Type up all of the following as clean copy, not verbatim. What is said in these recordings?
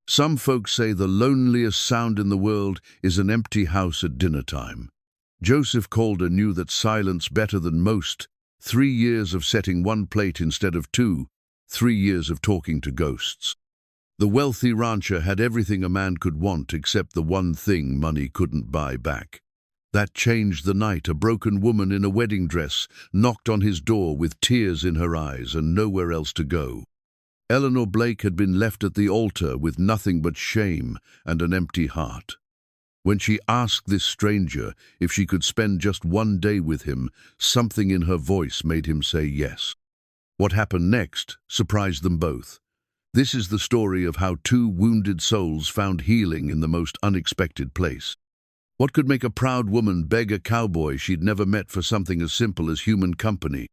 Some folks say the loneliest sound in the world is an empty house at dinner time. Joseph Calder knew that silence better than most. 3 years of setting one plate instead of two, 3 years of talking to ghosts. The wealthy rancher had everything a man could want except the one thing money couldn't buy back. That changed the night a broken woman in a wedding dress knocked on his door with tears in her eyes and nowhere else to go. Eleanor Blake had been left at the altar with nothing but shame and an empty heart. When she asked this stranger if she could spend just one day with him, something in her voice made him say yes. What happened next surprised them both. This is the story of how two wounded souls found healing in the most unexpected place. What could make a proud woman beg a cowboy she'd never met for something as simple as human company?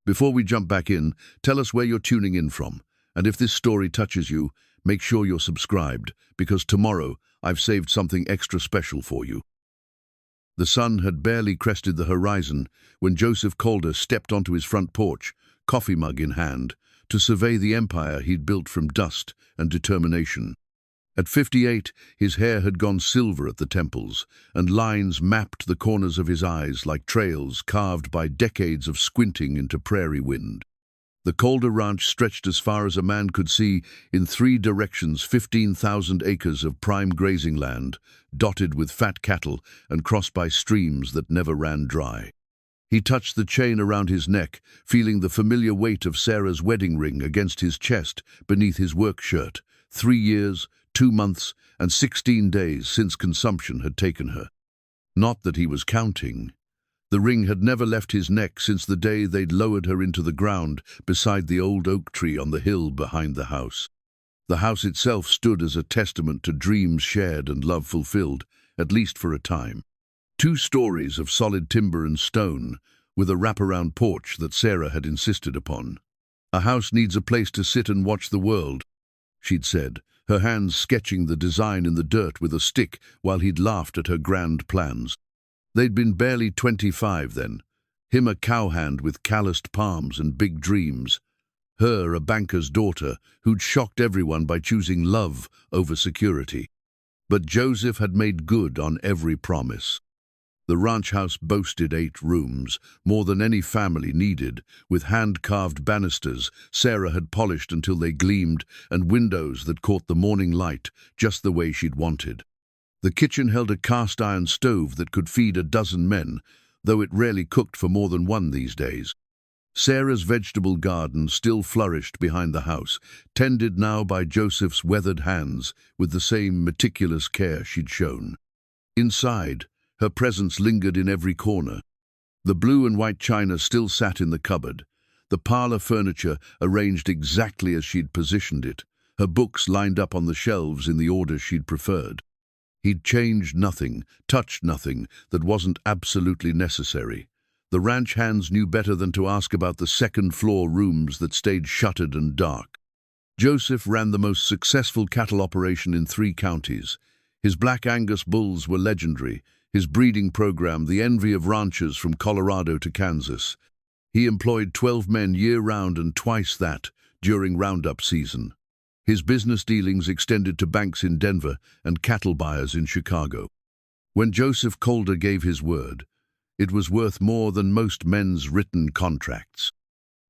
Before we jump back in, tell us where you're tuning in from. And if this story touches you, make sure you're subscribed, because tomorrow I've saved something extra special for you. The sun had barely crested the horizon when Joseph Calder stepped onto his front porch, coffee mug in hand, to survey the empire he'd built from dust and determination. At 58, his hair had gone silver at the temples, and lines mapped the corners of his eyes like trails carved by decades of squinting into prairie wind. The Calder ranch stretched as far as a man could see in 3 directions, 15,000 acres of prime grazing land, dotted with fat cattle and crossed by streams that never ran dry. He touched the chain around his neck, feeling the familiar weight of Sarah's wedding ring against his chest beneath his work shirt. 3 years, 2 months, and 16 days since consumption had taken her. Not that he was counting. The ring had never left his neck since the day they'd lowered her into the ground beside the old oak tree on the hill behind the house. The house itself stood as a testament to dreams shared and love fulfilled, at least for a time. 2 stories of solid timber and stone, with a wraparound porch that Sarah had insisted upon. "A house needs a place to sit and watch the world," she'd said, her hands sketching the design in the dirt with a stick while he'd laughed at her grand plans. They'd been barely 25 then, him a cowhand with calloused palms and big dreams, her a banker's daughter who'd shocked everyone by choosing love over security. But Joseph had made good on every promise. The ranch house boasted 8 rooms, more than any family needed, with hand-carved banisters Sarah had polished until they gleamed, and windows that caught the morning light just the way she'd wanted. The kitchen held a cast-iron stove that could feed a dozen men, though it rarely cooked for more than one these days. Sarah's vegetable garden still flourished behind the house, tended now by Joseph's weathered hands with the same meticulous care she'd shown. Inside, her presence lingered in every corner. The blue and white china still sat in the cupboard, the parlor furniture arranged exactly as she'd positioned it, her books lined up on the shelves in the order she'd preferred. He'd changed nothing, touched nothing that wasn't absolutely necessary. The ranch hands knew better than to ask about the second-floor rooms that stayed shuttered and dark. Joseph ran the most successful cattle operation in 3 counties. His Black Angus bulls were legendary, his breeding program the envy of ranchers from Colorado to Kansas. He employed 12 men year-round and twice that during roundup season. His business dealings extended to banks in Denver and cattle buyers in Chicago. When Joseph Calder gave his word, it was worth more than most men's written contracts.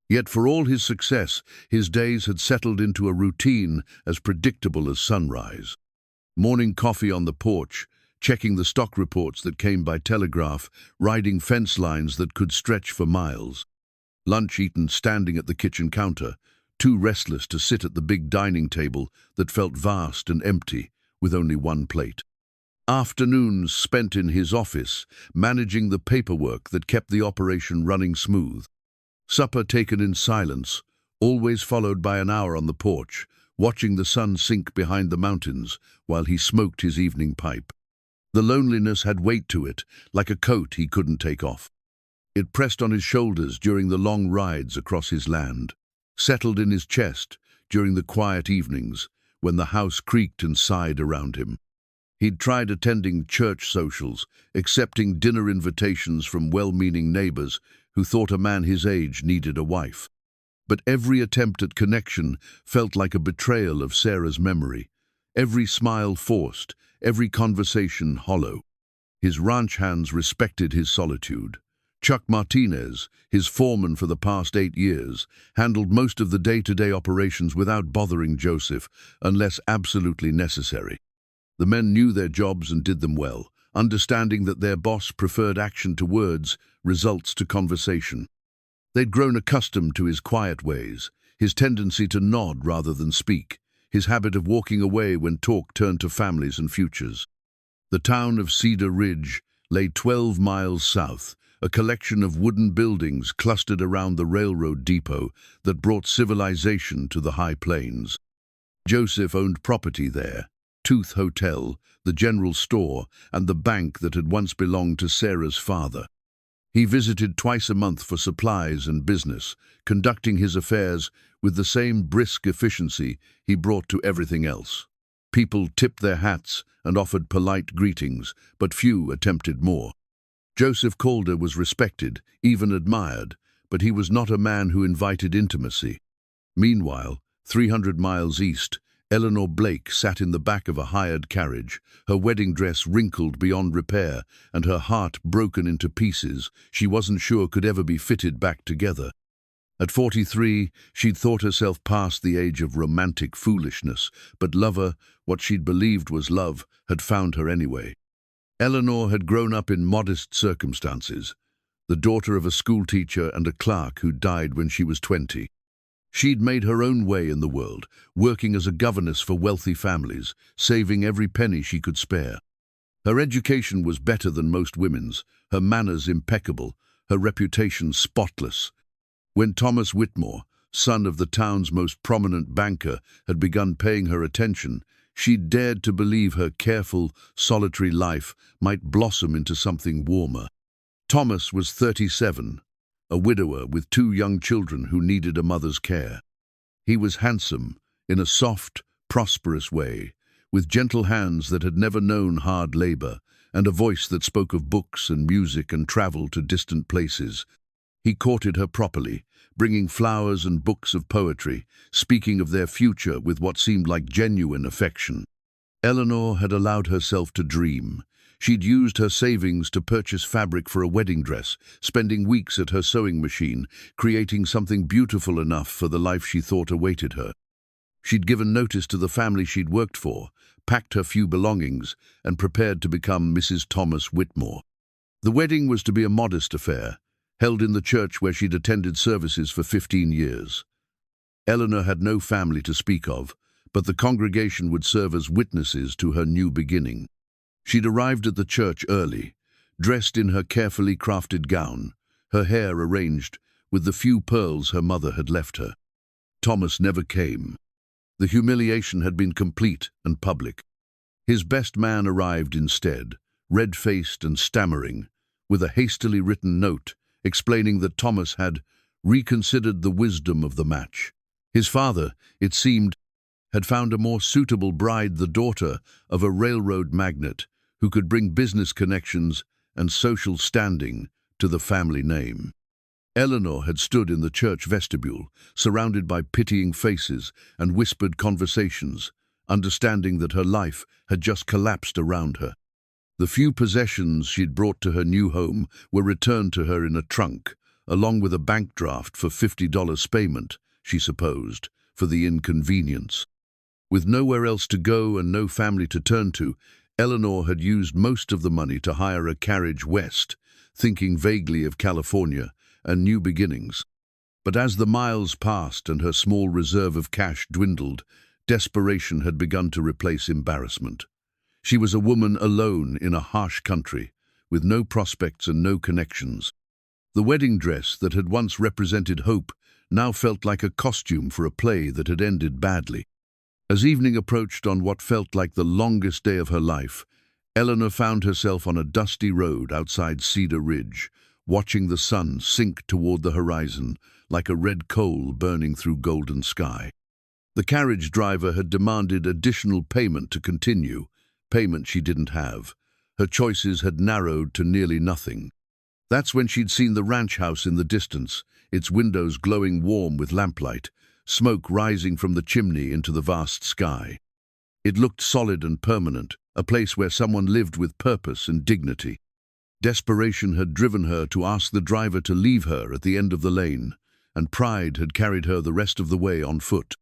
Yet for all his success, his days had settled into a routine as predictable as sunrise. Morning coffee on the porch, checking the stock reports that came by telegraph, riding fence lines that could stretch for miles. Lunch eaten standing at the kitchen counter, too restless to sit at the big dining table that felt vast and empty, with only one plate. Afternoons spent in his office, managing the paperwork that kept the operation running smooth. Supper taken in silence, always followed by an hour on the porch, watching the sun sink behind the mountains while he smoked his evening pipe. The loneliness had weight to it, like a coat he couldn't take off. It pressed on his shoulders during the long rides across his land, settled in his chest during the quiet evenings when the house creaked and sighed around him. He'd tried attending church socials, accepting dinner invitations from well-meaning neighbors who thought a man his age needed a wife. But every attempt at connection felt like a betrayal of Sarah's memory. every smile forced, every conversation hollow. His ranch hands respected his solitude. Chuck Martinez, his foreman for the past 8 years, handled most of the day-to-day operations without bothering Joseph, unless absolutely necessary. The men knew their jobs and did them well, understanding that their boss preferred action to words, results to conversation. They'd grown accustomed to his quiet ways, his tendency to nod rather than speak, his habit of walking away when talk turned to families and futures. The town of Cedar Ridge lay 12 miles south, a collection of wooden buildings clustered around the railroad depot that brought civilization to the high plains. Joseph owned property there: Tooth Hotel, the general store, and the bank that had once belonged to Sarah's father. He visited twice a month for supplies and business, conducting his affairs with the same brisk efficiency he brought to everything else. People tipped their hats and offered polite greetings, but few attempted more. Joseph Calder was respected, even admired, but he was not a man who invited intimacy. Meanwhile, 300 miles east, Eleanor Blake sat in the back of a hired carriage, her wedding dress wrinkled beyond repair and her heart broken into pieces she wasn't sure could ever be fitted back together. At 43, she'd thought herself past the age of romantic foolishness, but lover, what she'd believed was love, had found her anyway. Eleanor had grown up in modest circumstances, the daughter of a schoolteacher and a clerk who died when she was 20. She'd made her own way in the world, working as a governess for wealthy families, saving every penny she could spare. Her education was better than most women's, her manners impeccable, her reputation spotless. When Thomas Whitmore, son of the town's most prominent banker, had begun paying her attention, she'd dared to believe her careful, solitary life might blossom into something warmer. Thomas was 37, a widower with 2 young children who needed a mother's care. He was handsome, in a soft, prosperous way, with gentle hands that had never known hard labor, and a voice that spoke of books and music and travel to distant places. He courted her properly, bringing flowers and books of poetry, speaking of their future with what seemed like genuine affection. Eleanor had allowed herself to dream. She'd used her savings to purchase fabric for a wedding dress, spending weeks at her sewing machine, creating something beautiful enough for the life she thought awaited her. She'd given notice to the family she'd worked for, packed her few belongings, and prepared to become Mrs. Thomas Whitmore. The wedding was to be a modest affair, held in the church where she'd attended services for 15 years. Eleanor had no family to speak of, but the congregation would serve as witnesses to her new beginning. She'd arrived at the church early, dressed in her carefully crafted gown, her hair arranged with the few pearls her mother had left her. Thomas never came. The humiliation had been complete and public. His best man arrived instead, red-faced and stammering, with a hastily written note explaining that Thomas had reconsidered the wisdom of the match. His father, it seemed, had found a more suitable bride, the daughter of a railroad magnate who could bring business connections and social standing to the family name. Eleanor had stood in the church vestibule, surrounded by pitying faces and whispered conversations, understanding that her life had just collapsed around her. The few possessions she'd brought to her new home were returned to her in a trunk, along with a bank draft for $50 payment, she supposed, for the inconvenience. With nowhere else to go and no family to turn to, Eleanor had used most of the money to hire a carriage west, thinking vaguely of California and new beginnings. But as the miles passed and her small reserve of cash dwindled, desperation had begun to replace embarrassment. She was a woman alone in a harsh country, with no prospects and no connections. The wedding dress that had once represented hope now felt like a costume for a play that had ended badly. As evening approached on what felt like the longest day of her life, Eleanor found herself on a dusty road outside Cedar Ridge, watching the sun sink toward the horizon like a red coal burning through golden sky. The carriage driver had demanded additional payment to continue, payment she didn't have. Her choices had narrowed to nearly nothing. That's when she'd seen the ranch house in the distance, its windows glowing warm with lamplight, smoke rising from the chimney into the vast sky. It looked solid and permanent, a place where someone lived with purpose and dignity. Desperation had driven her to ask the driver to leave her at the end of the lane, and pride had carried her the rest of the way on foot.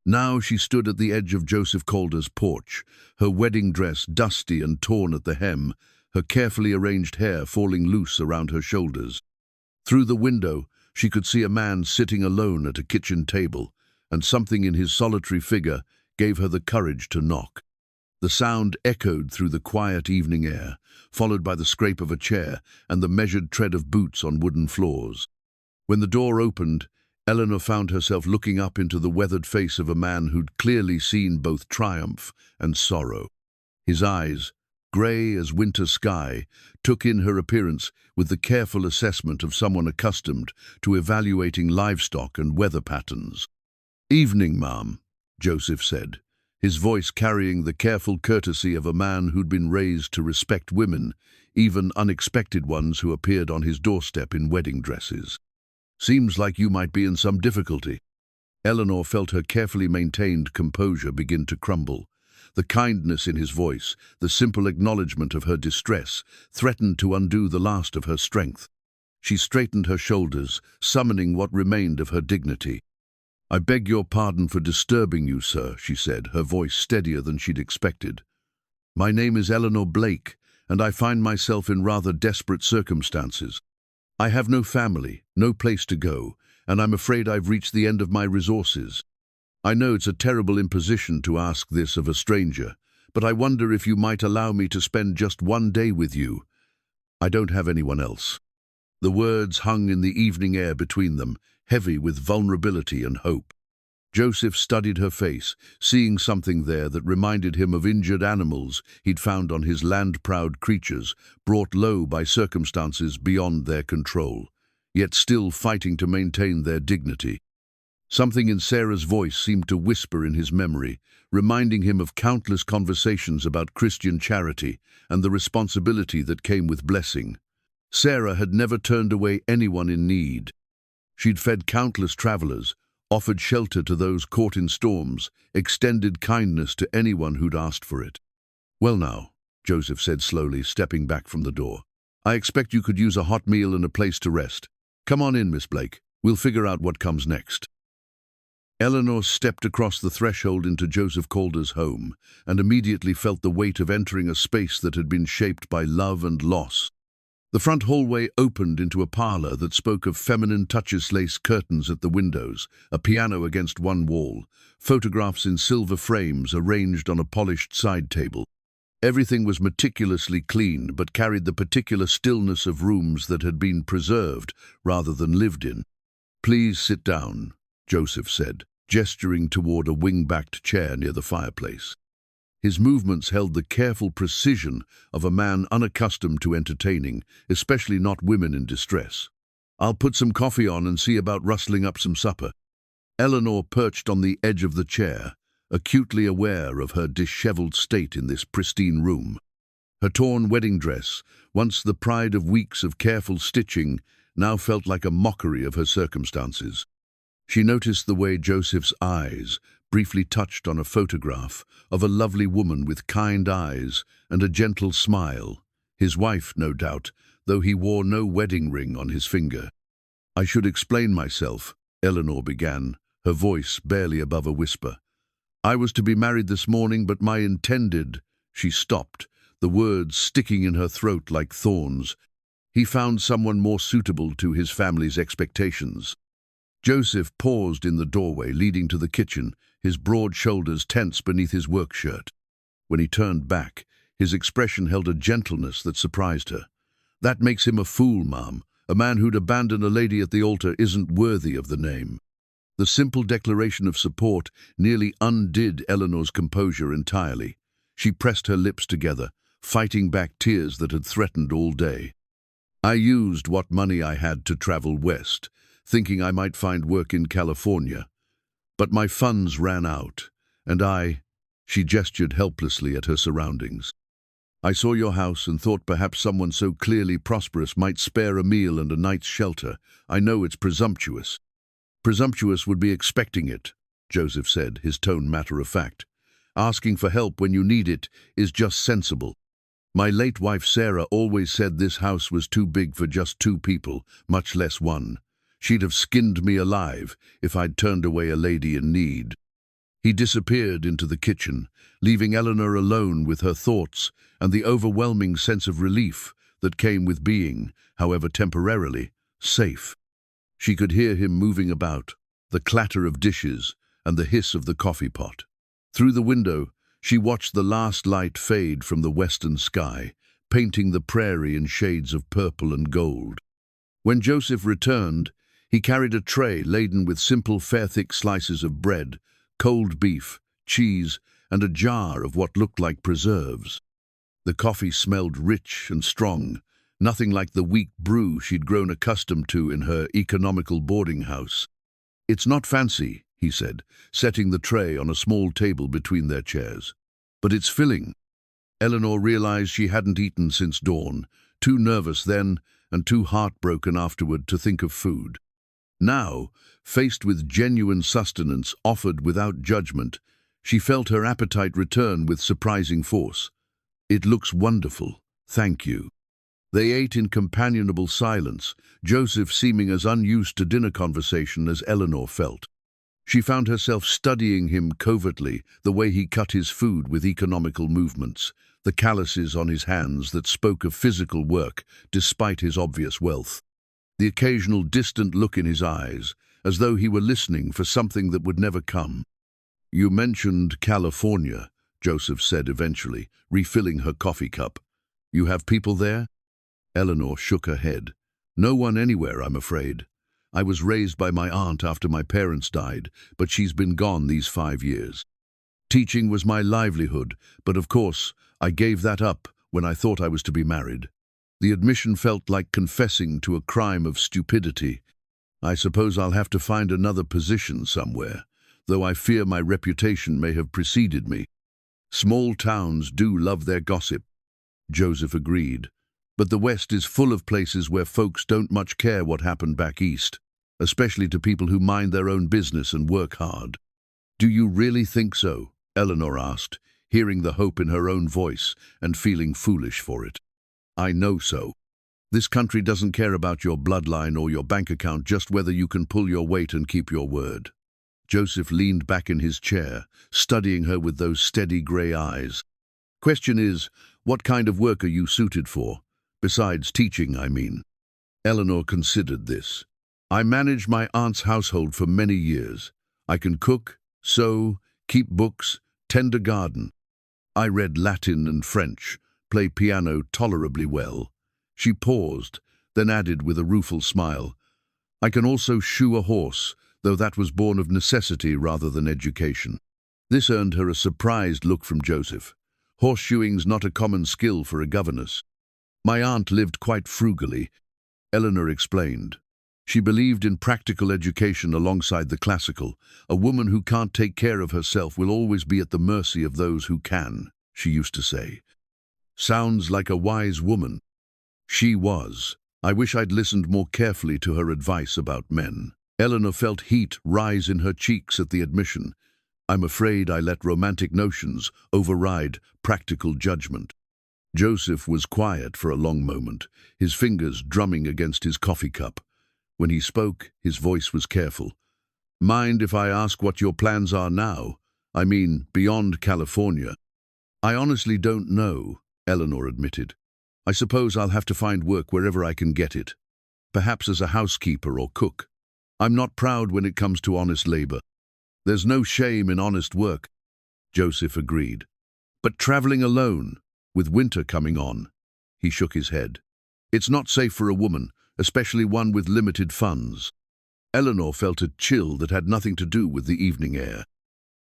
Now she stood at the edge of Joseph Calder's porch, her wedding dress dusty and torn at the hem, her carefully arranged hair falling loose around her shoulders. Through the window, she could see a man sitting alone at a kitchen table, and something in his solitary figure gave her the courage to knock. The sound echoed through the quiet evening air, followed by the scrape of a chair and the measured tread of boots on wooden floors. When the door opened, Eleanor found herself looking up into the weathered face of a man who'd clearly seen both triumph and sorrow. His eyes, grey as winter sky, took in her appearance with the careful assessment of someone accustomed to evaluating livestock and weather patterns. "Evening, ma'am," Joseph said, his voice carrying the careful courtesy of a man who'd been raised to respect women, even unexpected ones who appeared on his doorstep in wedding dresses. "Seems like you might be in some difficulty." Eleanor felt her carefully maintained composure begin to crumble. The kindness in his voice, the simple acknowledgement of her distress, threatened to undo the last of her strength. She straightened her shoulders, summoning what remained of her dignity. "I beg your pardon for disturbing you, sir," she said, her voice steadier than she'd expected. "My name is Eleanor Blake, and I find myself in rather desperate circumstances. I have no family, no place to go, and I'm afraid I've reached the end of my resources. I know it's a terrible imposition to ask this of a stranger, but I wonder if you might allow me to spend just one day with you. I don't have anyone else." The words hung in the evening air between them, heavy with vulnerability and hope. Joseph studied her face, seeing something there that reminded him of injured animals he'd found on his land-proud creatures, brought low by circumstances beyond their control, yet still fighting to maintain their dignity. Something in Sarah's voice seemed to whisper in his memory, reminding him of countless conversations about Christian charity and the responsibility that came with blessing. Sarah had never turned away anyone in need. She'd fed countless travelers, offered shelter to those caught in storms, extended kindness to anyone who'd asked for it. "Well now," Joseph said slowly, stepping back from the door, "I expect you could use a hot meal and a place to rest. Come on in, Miss Blake. We'll figure out what comes next." Eleanor stepped across the threshold into Joseph Calder's home and immediately felt the weight of entering a space that had been shaped by love and loss. The front hallway opened into a parlor that spoke of feminine touches, lace curtains at the windows, a piano against one wall, photographs in silver frames arranged on a polished side table. Everything was meticulously clean, but carried the particular stillness of rooms that had been preserved rather than lived in. "Please sit down," Joseph said, gesturing toward a wing-backed chair near the fireplace. His movements held the careful precision of a man unaccustomed to entertaining, especially not women in distress. "I'll put some coffee on and see about rustling up some supper." Eleanor perched on the edge of the chair, acutely aware of her disheveled state in this pristine room. Her torn wedding dress, once the pride of weeks of careful stitching, now felt like a mockery of her circumstances. She noticed the way Joseph's eyes briefly touched on a photograph of a lovely woman with kind eyes and a gentle smile, his wife, no doubt, though he wore no wedding ring on his finger. "I should explain myself," Eleanor began, her voice barely above a whisper. "I was to be married this morning, but my intended—" She stopped, the words sticking in her throat like thorns. "He found someone more suitable to his family's expectations." Joseph paused in the doorway leading to the kitchen, his broad shoulders tense beneath his work shirt. When he turned back, his expression held a gentleness that surprised her. "That makes him a fool, ma'am. A man who'd abandon a lady at the altar isn't worthy of the name." The simple declaration of support nearly undid Eleanor's composure entirely. She pressed her lips together, fighting back tears that had threatened all day. "I used what money I had to travel west, thinking I might find work in California. But my funds ran out, and she gestured helplessly at her surroundings. "I saw your house and thought perhaps someone so clearly prosperous might spare a meal and a night's shelter. I know it's presumptuous." "Presumptuous would be expecting it," Joseph said, his tone matter-of-fact. Asking for help when you need it is just sensible. My late wife Sarah always said this house was too big for just 2 people, much less 1. She'd have skinned me alive if I'd turned away a lady in need. He disappeared into the kitchen, leaving Eleanor alone with her thoughts and the overwhelming sense of relief that came with being, however temporarily, safe. She could hear him moving about, the clatter of dishes and the hiss of the coffee pot. Through the window, she watched the last light fade from the western sky, painting the prairie in shades of purple and gold. When Joseph returned, he carried a tray laden with simple, fair-thick slices of bread, cold beef, cheese, and a jar of what looked like preserves. The coffee smelled rich and strong, nothing like the weak brew she'd grown accustomed to in her economical boarding house. "It's not fancy," he said, setting the tray on a small table between their chairs. "But it's filling." Eleanor realized she hadn't eaten since dawn, too nervous then and too heartbroken afterward to think of food. Now, faced with genuine sustenance offered without judgment, she felt her appetite return with surprising force. "It looks wonderful, thank you." They ate in companionable silence, Joseph seeming as unused to dinner conversation as Eleanor felt. She found herself studying him covertly, the way he cut his food with economical movements, the calluses on his hands that spoke of physical work despite his obvious wealth. The occasional distant look in his eyes, as though he were listening for something that would never come. "You mentioned California," Joseph said eventually, refilling her coffee cup. "You have people there?" Eleanor shook her head. "No one anywhere, I'm afraid. I was raised by my aunt after my parents died, but she's been gone these 5 years. Teaching was my livelihood, but of course, I gave that up when I thought I was to be married. The admission felt like confessing to a crime of stupidity. I suppose I'll have to find another position somewhere, though I fear my reputation may have preceded me." "Small towns do love their gossip," Joseph agreed. "But the West is full of places where folks don't much care what happened back east, especially to people who mind their own business and work hard." "Do you really think so?" Eleanor asked, hearing the hope in her own voice and feeling foolish for it. "I know so. This country doesn't care about your bloodline or your bank account, just whether you can pull your weight and keep your word." Joseph leaned back in his chair, studying her with those steady grey eyes. "Question is, what kind of work are you suited for? Besides teaching, I mean." Eleanor considered this. "I managed my aunt's household for many years. I can cook, sew, keep books, tend a garden. I read Latin and French, play piano tolerably well." She paused, then added with a rueful smile, "I can also shoe a horse, though that was born of necessity rather than education." This earned her a surprised look from Joseph. "Horseshoeing's not a common skill for a governess." "My aunt lived quite frugally," Eleanor explained. "She believed in practical education alongside the classical. A woman who can't take care of herself will always be at the mercy of those who can," she used to say. "Sounds like a wise woman." She was. I wish I'd listened more carefully to her advice about men. Eleanor felt heat rise in her cheeks at the admission. "I'm afraid I let romantic notions override practical judgment." Joseph was quiet for a long moment, his fingers drumming against his coffee cup. When he spoke, his voice was careful. "Mind if I ask what your plans are now? I mean, beyond California." "I honestly don't know," Eleanor admitted. "I suppose I'll have to find work wherever I can get it. Perhaps as a housekeeper or cook. I'm not proud when it comes to honest labor." "There's no shame in honest work," Joseph agreed. "But traveling alone, with winter coming on," he shook his head. "It's not safe for a woman, especially one with limited funds." Eleanor felt a chill that had nothing to do with the evening air.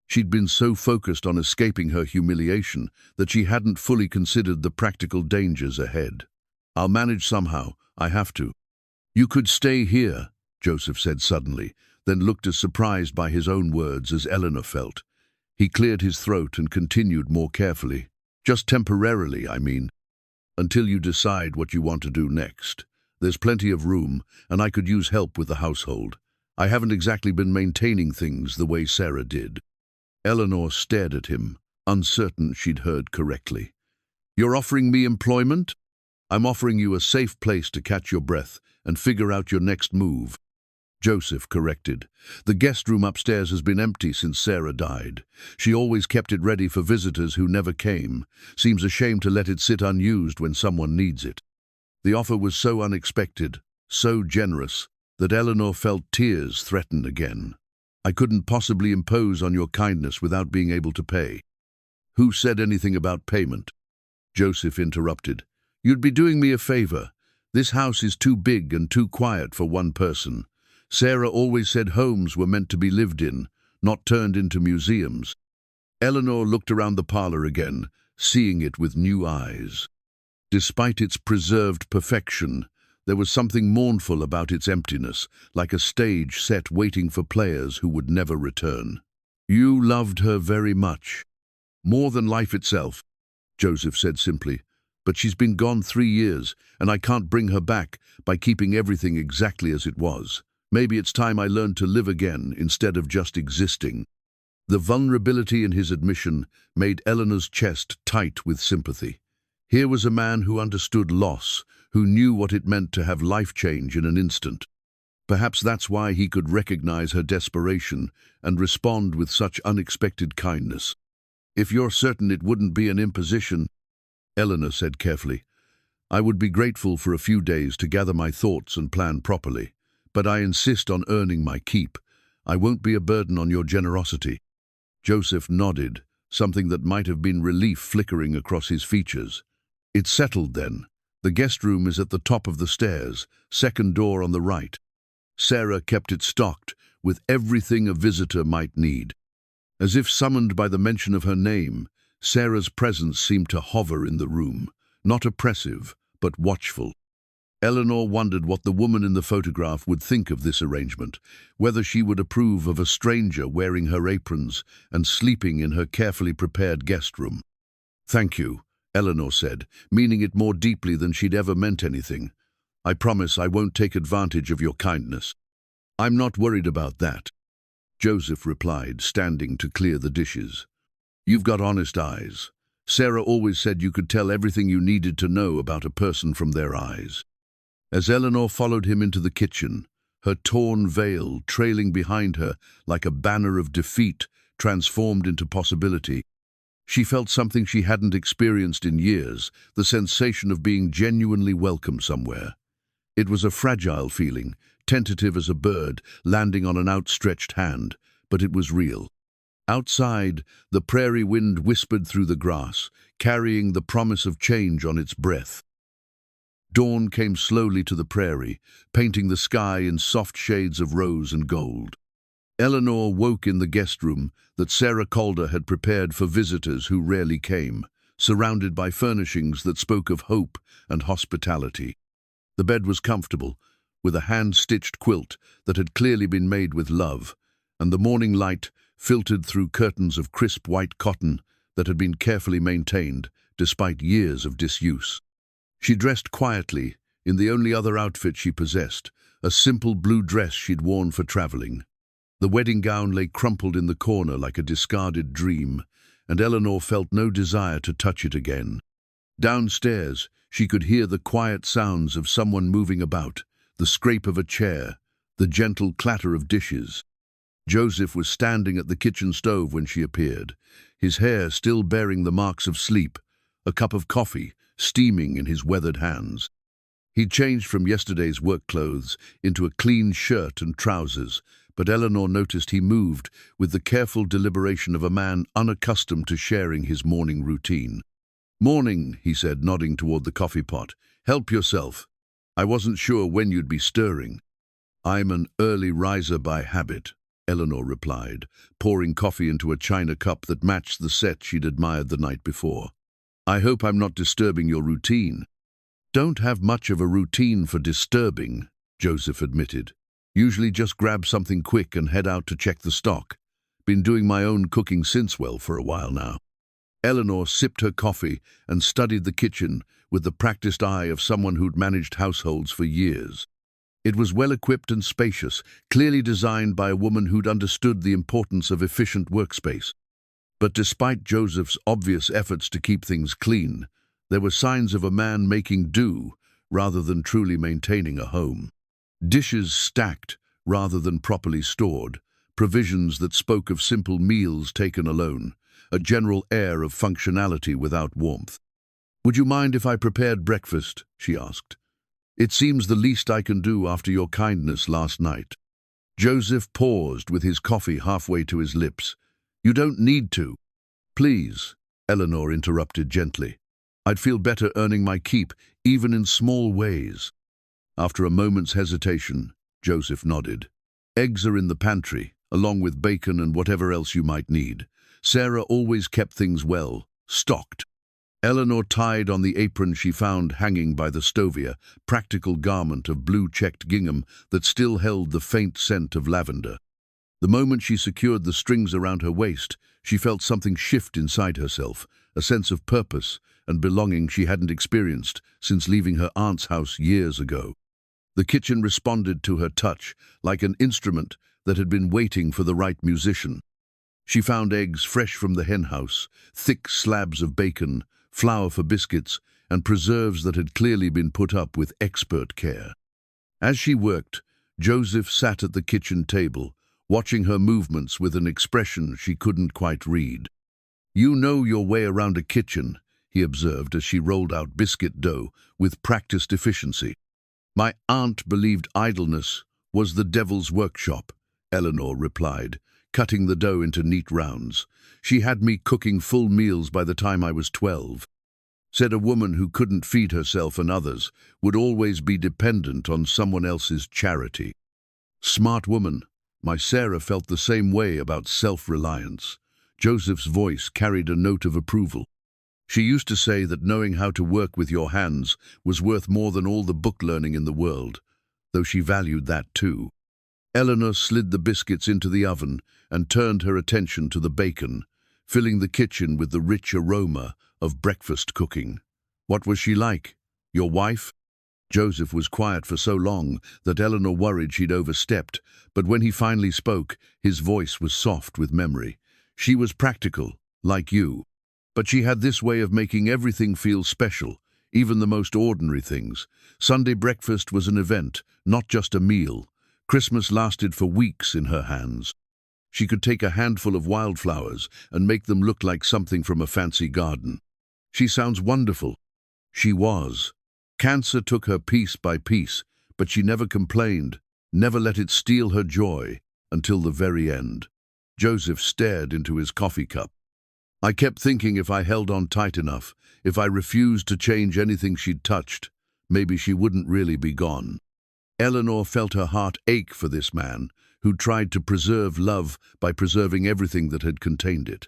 She'd been so focused on escaping her humiliation that she hadn't fully considered the practical dangers ahead. "I'll manage somehow, I have to." "You could stay here," Joseph said suddenly, then looked as surprised by his own words as Eleanor felt. He cleared his throat and continued more carefully. "Just temporarily, I mean. Until you decide what you want to do next. There's plenty of room, and I could use help with the household. I haven't exactly been maintaining things the way Sarah did." Eleanor stared at him, uncertain she'd heard correctly. "You're offering me employment? I'm offering you a safe place to catch your breath and figure out your next move," Joseph corrected. "The guest room upstairs has been empty since Sarah died. She always kept it ready for visitors who never came. Seems a shame to let it sit unused when someone needs it." The offer was so unexpected, so generous, that Eleanor felt tears threaten again. "I couldn't possibly impose on your kindness without being able to pay." "Who said anything about payment?" Joseph interrupted. "You'd be doing me a favor. This house is too big and too quiet for one person. Sarah always said homes were meant to be lived in, not turned into museums." Eleanor looked around the parlor again, seeing it with new eyes. Despite its preserved perfection, there was something mournful about its emptiness, like a stage set waiting for players who would never return. "You loved her very much. More than life itself," Joseph said simply. "But she's been gone 3 years, and I can't bring her back by keeping everything exactly as it was. Maybe it's time I learned to live again instead of just existing." The vulnerability in his admission made Eleanor's chest tight with sympathy. Here was a man who understood loss, who knew what it meant to have life change in an instant. Perhaps that's why he could recognize her desperation and respond with such unexpected kindness. "If you're certain it wouldn't be an imposition," Eleanor said carefully, "I would be grateful for a few days to gather my thoughts and plan properly. But I insist on earning my keep. I won't be a burden on your generosity." Joseph nodded, something that might have been relief flickering across his features. "It's settled then. The guest room is at the top of the stairs, second door on the right. Sarah kept it stocked with everything a visitor might need." As if summoned by the mention of her name, Sarah's presence seemed to hover in the room, not oppressive, but watchful. Eleanor wondered what the woman in the photograph would think of this arrangement, whether she would approve of a stranger wearing her aprons and sleeping in her carefully prepared guest room. "Thank you," Eleanor said, meaning it more deeply than she'd ever meant anything. "I promise I won't take advantage of your kindness." "I'm not worried about that," Joseph replied, standing to clear the dishes. "You've got honest eyes. Sarah always said you could tell everything you needed to know about a person from their eyes." As Eleanor followed him into the kitchen, her torn veil trailing behind her like a banner of defeat transformed into possibility, she felt something she hadn't experienced in years, the sensation of being genuinely welcome somewhere. It was a fragile feeling, tentative as a bird landing on an outstretched hand, but it was real. Outside, the prairie wind whispered through the grass, carrying the promise of change on its breath. Dawn came slowly to the prairie, painting the sky in soft shades of rose and gold. Eleanor woke in the guest room that Sarah Calder had prepared for visitors who rarely came, surrounded by furnishings that spoke of hope and hospitality. The bed was comfortable, with a hand-stitched quilt that had clearly been made with love, and the morning light filtered through curtains of crisp white cotton that had been carefully maintained despite years of disuse. She dressed quietly, in the only other outfit she possessed, a simple blue dress she'd worn for traveling. The wedding gown lay crumpled in the corner like a discarded dream, and Eleanor felt no desire to touch it again. Downstairs, she could hear the quiet sounds of someone moving about, the scrape of a chair, the gentle clatter of dishes. Joseph was standing at the kitchen stove when she appeared, his hair still bearing the marks of sleep, a cup of coffee steaming in his weathered hands. He'd changed from yesterday's work clothes into a clean shirt and trousers, but Eleanor noticed he moved with the careful deliberation of a man unaccustomed to sharing his morning routine. "Morning," he said, nodding toward the coffee pot. "Help yourself. I wasn't sure when you'd be stirring." "I'm an early riser by habit," Eleanor replied, pouring coffee into a china cup that matched the set she'd admired the night before. "I hope I'm not disturbing your routine." "Don't have much of a routine for disturbing," Joseph admitted. "Usually just grab something quick and head out to check the stock. Been doing my own cooking since, well, for a while now." Eleanor sipped her coffee and studied the kitchen with the practiced eye of someone who'd managed households for years. It was well-equipped and spacious, clearly designed by a woman who'd understood the importance of efficient workspace. But despite Joseph's obvious efforts to keep things clean, there were signs of a man making do rather than truly maintaining a home. Dishes stacked rather than properly stored, provisions that spoke of simple meals taken alone, a general air of functionality without warmth. "Would you mind if I prepared breakfast?" she asked. "It seems the least I can do after your kindness last night." Joseph paused with his coffee halfway to his lips. "You don't need to." "Please," Eleanor interrupted gently. "I'd feel better earning my keep, even in small ways." After a moment's hesitation, Joseph nodded. "Eggs are in the pantry, along with bacon and whatever else you might need. Sarah always kept things well, stocked." Eleanor tied on the apron she found hanging by the stovia, practical garment of blue-checked gingham that still held the faint scent of lavender. The moment she secured the strings around her waist, she felt something shift inside herself, a sense of purpose and belonging she hadn't experienced since leaving her aunt's house years ago. The kitchen responded to her touch, like an instrument that had been waiting for the right musician. She found eggs fresh from the henhouse, thick slabs of bacon, flour for biscuits, and preserves that had clearly been put up with expert care. As she worked, Joseph sat at the kitchen table, watching her movements with an expression she couldn't quite read. "You know your way around a kitchen," he observed as she rolled out biscuit dough with practiced efficiency. "My aunt believed idleness was the devil's workshop," Eleanor replied, cutting the dough into neat rounds. "She had me cooking full meals by the time I was 12. Said a woman who couldn't feed herself and others would always be dependent on someone else's charity." "Smart woman." My Sarah felt the same way about self-reliance. Joseph's voice carried a note of approval. "She used to say that knowing how to work with your hands was worth more than all the book learning in the world, though she valued that too." Eleanor slid the biscuits into the oven and turned her attention to the bacon, filling the kitchen with the rich aroma of breakfast cooking. "What was she like? Your wife?" Joseph was quiet for so long that Eleanor worried she'd overstepped, but when he finally spoke, his voice was soft with memory. "She was practical, like you. But she had this way of making everything feel special, even the most ordinary things. Sunday breakfast was an event, not just a meal. Christmas lasted for weeks in her hands. She could take a handful of wildflowers and make them look like something from a fancy garden." "She sounds wonderful." She was. Cancer took her piece by piece, but she never complained, never let it steal her joy, until the very end. Joseph stared into his coffee cup. "I kept thinking if I held on tight enough, if I refused to change anything she'd touched, maybe she wouldn't really be gone." Eleanor felt her heart ache for this man, who tried to preserve love by preserving everything that had contained it.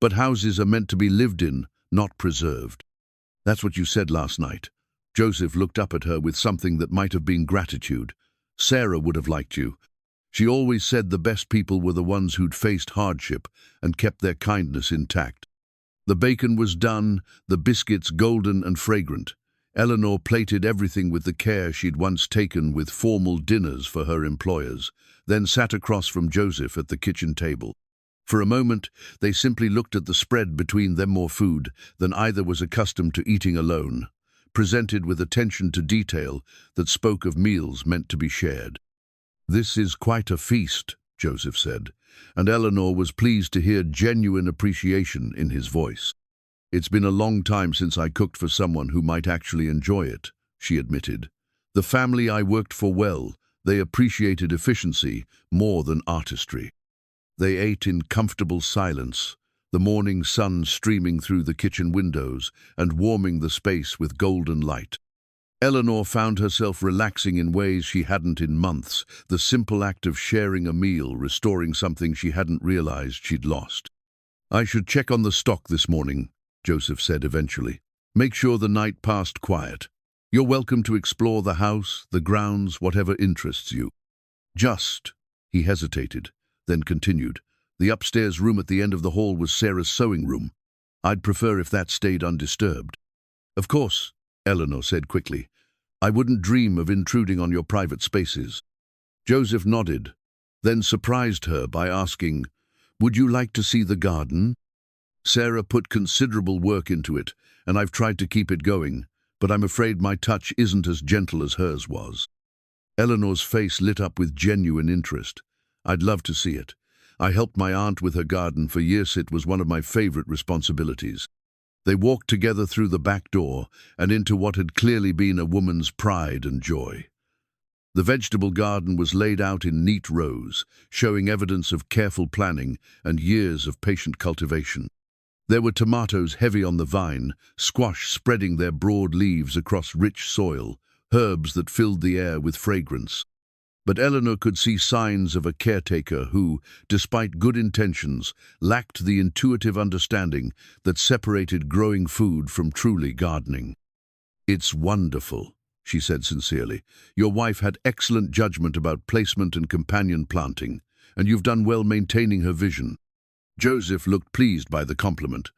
But houses are meant to be lived in, not preserved. "That's what you said last night." Joseph looked up at her with something that might have been gratitude. "Sarah would have liked you. She always said the best people were the ones who'd faced hardship and kept their kindness intact." The bacon was done, the biscuits golden and fragrant. Eleanor plated everything with the care she'd once taken with formal dinners for her employers, then sat across from Joseph at the kitchen table. For a moment, they simply looked at the spread between them, more food than either was accustomed to eating alone, presented with attention to detail that spoke of meals meant to be shared. "This is quite a feast," Joseph said, and Eleanor was pleased to hear genuine appreciation in his voice. "It's been a long time since I cooked for someone who might actually enjoy it," she admitted. "The family I worked for they appreciated efficiency more than artistry." They ate in comfortable silence, the morning sun streaming through the kitchen windows and warming the space with golden light. Eleanor found herself relaxing in ways she hadn't in months, the simple act of sharing a meal restoring something she hadn't realized she'd lost. "I should check on the stock this morning," Joseph said eventually. "Make sure the night passed quiet. You're welcome to explore the house, the grounds, whatever interests you." He hesitated, then continued. "The upstairs room at the end of the hall was Sarah's sewing room. I'd prefer if that stayed undisturbed." "Of course," Eleanor said quickly. "I wouldn't dream of intruding on your private spaces." Joseph nodded, then surprised her by asking, "Would you like to see the garden?" Sarah put considerable work into it, and I've tried to keep it going, but I'm afraid my touch isn't as gentle as hers was. Eleanor's face lit up with genuine interest. I'd love to see it. I helped my aunt with her garden for years. It was one of my favorite responsibilities. They walked together through the back door and into what had clearly been a woman's pride and joy. The vegetable garden was laid out in neat rows, showing evidence of careful planning and years of patient cultivation. There were tomatoes heavy on the vine, squash spreading their broad leaves across rich soil, herbs that filled the air with fragrance. But Eleanor could see signs of a caretaker who, despite good intentions, lacked the intuitive understanding that separated growing food from truly gardening. "It's wonderful," she said sincerely. "Your wife had excellent judgment about placement and companion planting, and you've done well maintaining her vision." Joseph looked pleased by the compliment.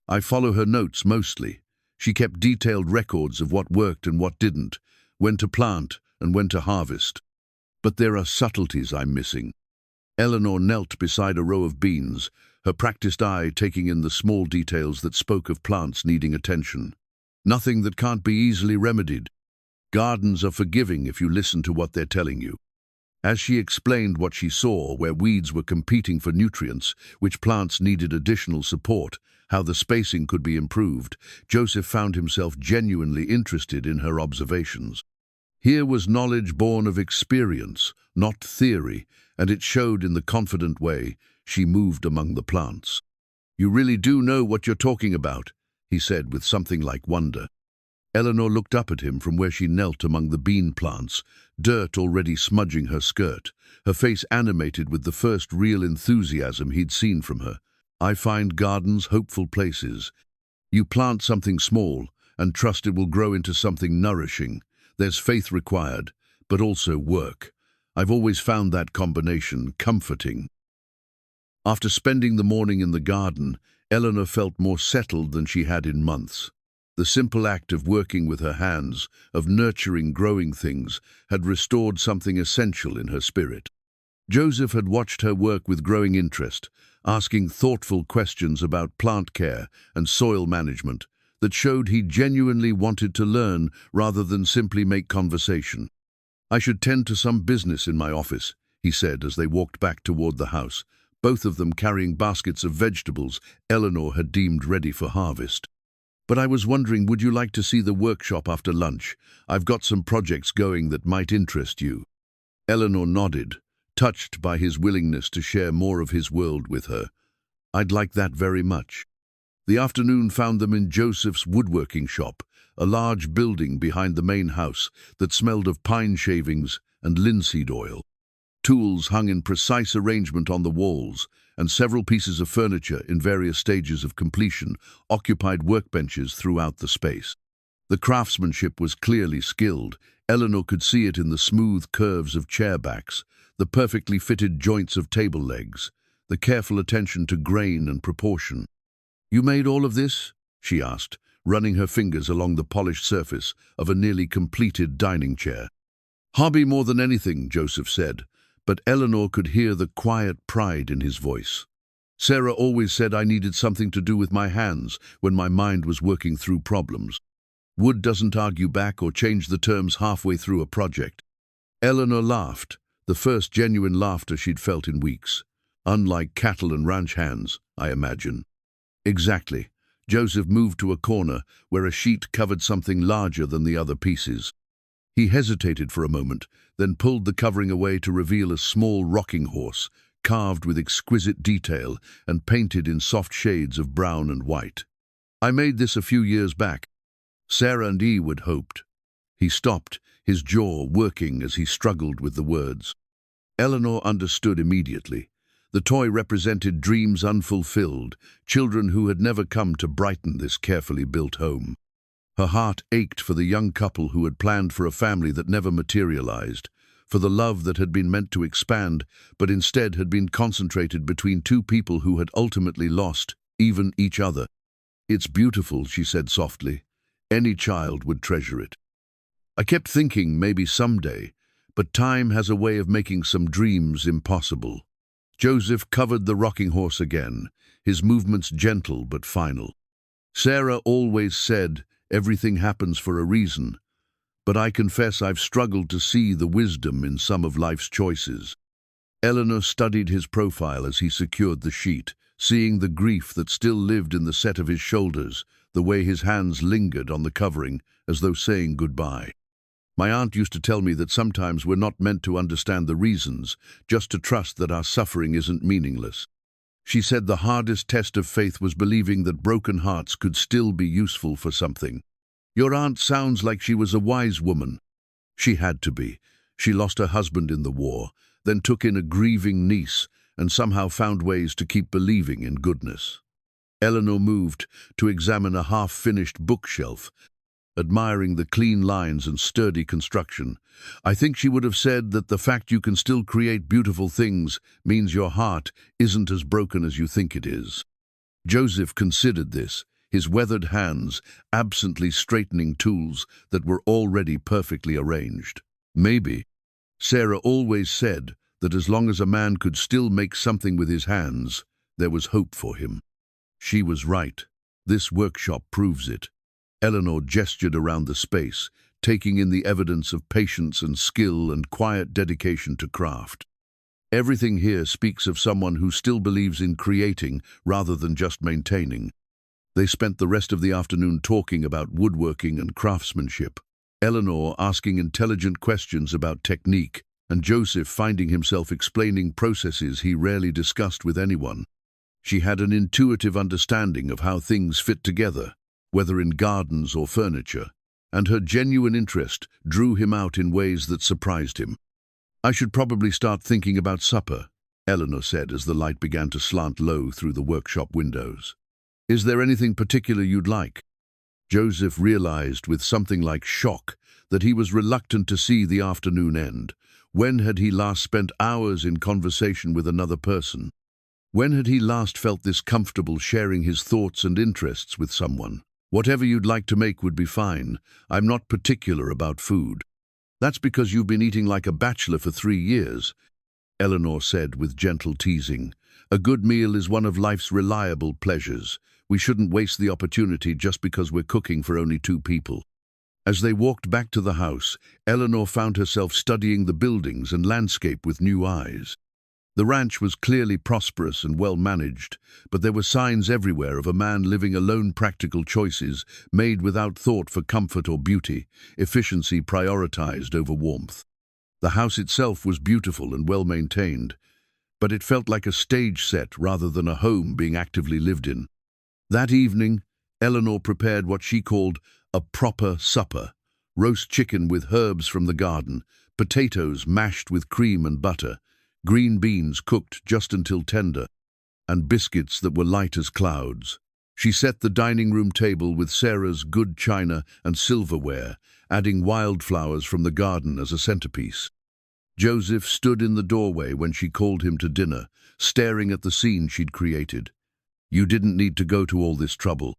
"I follow her notes mostly. She kept detailed records of what worked and what didn't, when to plant and when to harvest. But there are subtleties I'm missing." Eleanor knelt beside a row of beans, her practiced eye taking in the small details that spoke of plants needing attention. "Nothing that can't be easily remedied. Gardens are forgiving if you listen to what they're telling you." As she explained what she saw, where weeds were competing for nutrients, which plants needed additional support, how the spacing could be improved, Joseph found himself genuinely interested in her observations. Here was knowledge born of experience, not theory, and it showed in the confident way she moved among the plants. "You really do know what you're talking about," he said with something like wonder. Eleanor looked up at him from where she knelt among the bean plants, dirt already smudging her skirt, her face animated with the first real enthusiasm he'd seen from her. "I find gardens hopeful places. You plant something small and trust it will grow into something nourishing. There's faith required, but also work. I've always found that combination comforting." After spending the morning in the garden, Eleanor felt more settled than she had in months. The simple act of working with her hands, of nurturing growing things, had restored something essential in her spirit. Joseph had watched her work with growing interest, asking thoughtful questions about plant care and soil management that showed he genuinely wanted to learn rather than simply make conversation. "I should tend to some business in my office," he said as they walked back toward the house, both of them carrying baskets of vegetables Eleanor had deemed ready for harvest. "But I was wondering, would you like to see the workshop after lunch? I've got some projects going that might interest you." Eleanor nodded, touched by his willingness to share more of his world with her. "I'd like that very much." The afternoon found them in Joseph's woodworking shop, a large building behind the main house that smelled of pine shavings and linseed oil. Tools hung in precise arrangement on the walls, and several pieces of furniture in various stages of completion occupied workbenches throughout the space. The craftsmanship was clearly skilled. Eleanor could see it in the smooth curves of chair backs, the perfectly fitted joints of table legs, the careful attention to grain and proportion. "You made all of this?" she asked, running her fingers along the polished surface of a nearly completed dining chair. "Hobby more than anything," Joseph said, but Eleanor could hear the quiet pride in his voice. "Sarah always said I needed something to do with my hands when my mind was working through problems. Wood doesn't argue back or change the terms halfway through a project." Eleanor laughed, the first genuine laughter she'd felt in weeks. "Unlike cattle and ranch hands, I imagine." "Exactly." Joseph moved to a corner where a sheet covered something larger than the other pieces. He hesitated for a moment, then pulled the covering away to reveal a small rocking horse, carved with exquisite detail and painted in soft shades of brown and white. "I made this a few years back. Sarah and Eve had hoped." He stopped, his jaw working as he struggled with the words. Eleanor understood immediately. The toy represented dreams unfulfilled, children who had never come to brighten this carefully built home. Her heart ached for the young couple who had planned for a family that never materialized, for the love that had been meant to expand, but instead had been concentrated between two people who had ultimately lost even each other. "It's beautiful," she said softly. "Any child would treasure it. I kept thinking maybe someday, but time has a way of making some dreams impossible." Joseph covered the rocking horse again, his movements gentle but final. Sarah always said, "Everything happens for a reason," but I confess I've struggled to see the wisdom in some of life's choices. Eleanor studied his profile as he secured the sheet, seeing the grief that still lived in the set of his shoulders, the way his hands lingered on the covering, as though saying goodbye. My aunt used to tell me that sometimes we're not meant to understand the reasons, just to trust that our suffering isn't meaningless. She said the hardest test of faith was believing that broken hearts could still be useful for something. Your aunt sounds like she was a wise woman. She had to be. She lost her husband in the war, then took in a grieving niece, and somehow found ways to keep believing in goodness. Eleanor moved to examine a half-finished bookshelf, admiring the clean lines and sturdy construction. I think she would have said that the fact you can still create beautiful things means your heart isn't as broken as you think it is. Joseph considered this, his weathered hands absently straightening tools that were already perfectly arranged. Maybe. Sarah always said that as long as a man could still make something with his hands, there was hope for him. She was right. This workshop proves it. Eleanor gestured around the space, taking in the evidence of patience and skill and quiet dedication to craft. Everything here speaks of someone who still believes in creating rather than just maintaining. They spent the rest of the afternoon talking about woodworking and craftsmanship, Eleanor asking intelligent questions about technique, and Joseph finding himself explaining processes he rarely discussed with anyone. She had an intuitive understanding of how things fit together, whether in gardens or furniture, and her genuine interest drew him out in ways that surprised him. "I should probably start thinking about supper," Eleanor said as the light began to slant low through the workshop windows. "Is there anything particular you'd like?" Joseph realized with something like shock that he was reluctant to see the afternoon end. When had he last spent hours in conversation with another person? When had he last felt this comfortable sharing his thoughts and interests with someone? "Whatever you'd like to make would be fine. I'm not particular about food." "That's because you've been eating like a bachelor for 3 years," Eleanor said with gentle teasing. "A good meal is one of life's reliable pleasures. We shouldn't waste the opportunity just because we're cooking for only 2 people. As they walked back to the house, Eleanor found herself studying the buildings and landscape with new eyes. The ranch was clearly prosperous and well managed, but there were signs everywhere of a man living alone, practical choices made without thought for comfort or beauty, efficiency prioritized over warmth. The house itself was beautiful and well maintained, but it felt like a stage set rather than a home being actively lived in. That evening, Eleanor prepared what she called a proper supper: roast chicken with herbs from the garden, potatoes mashed with cream and butter, green beans cooked just until tender, and biscuits that were light as clouds. She set the dining room table with Sarah's good china and silverware, adding wildflowers from the garden as a centerpiece. Joseph stood in the doorway when she called him to dinner, staring at the scene she'd created. "You didn't need to go to all this trouble."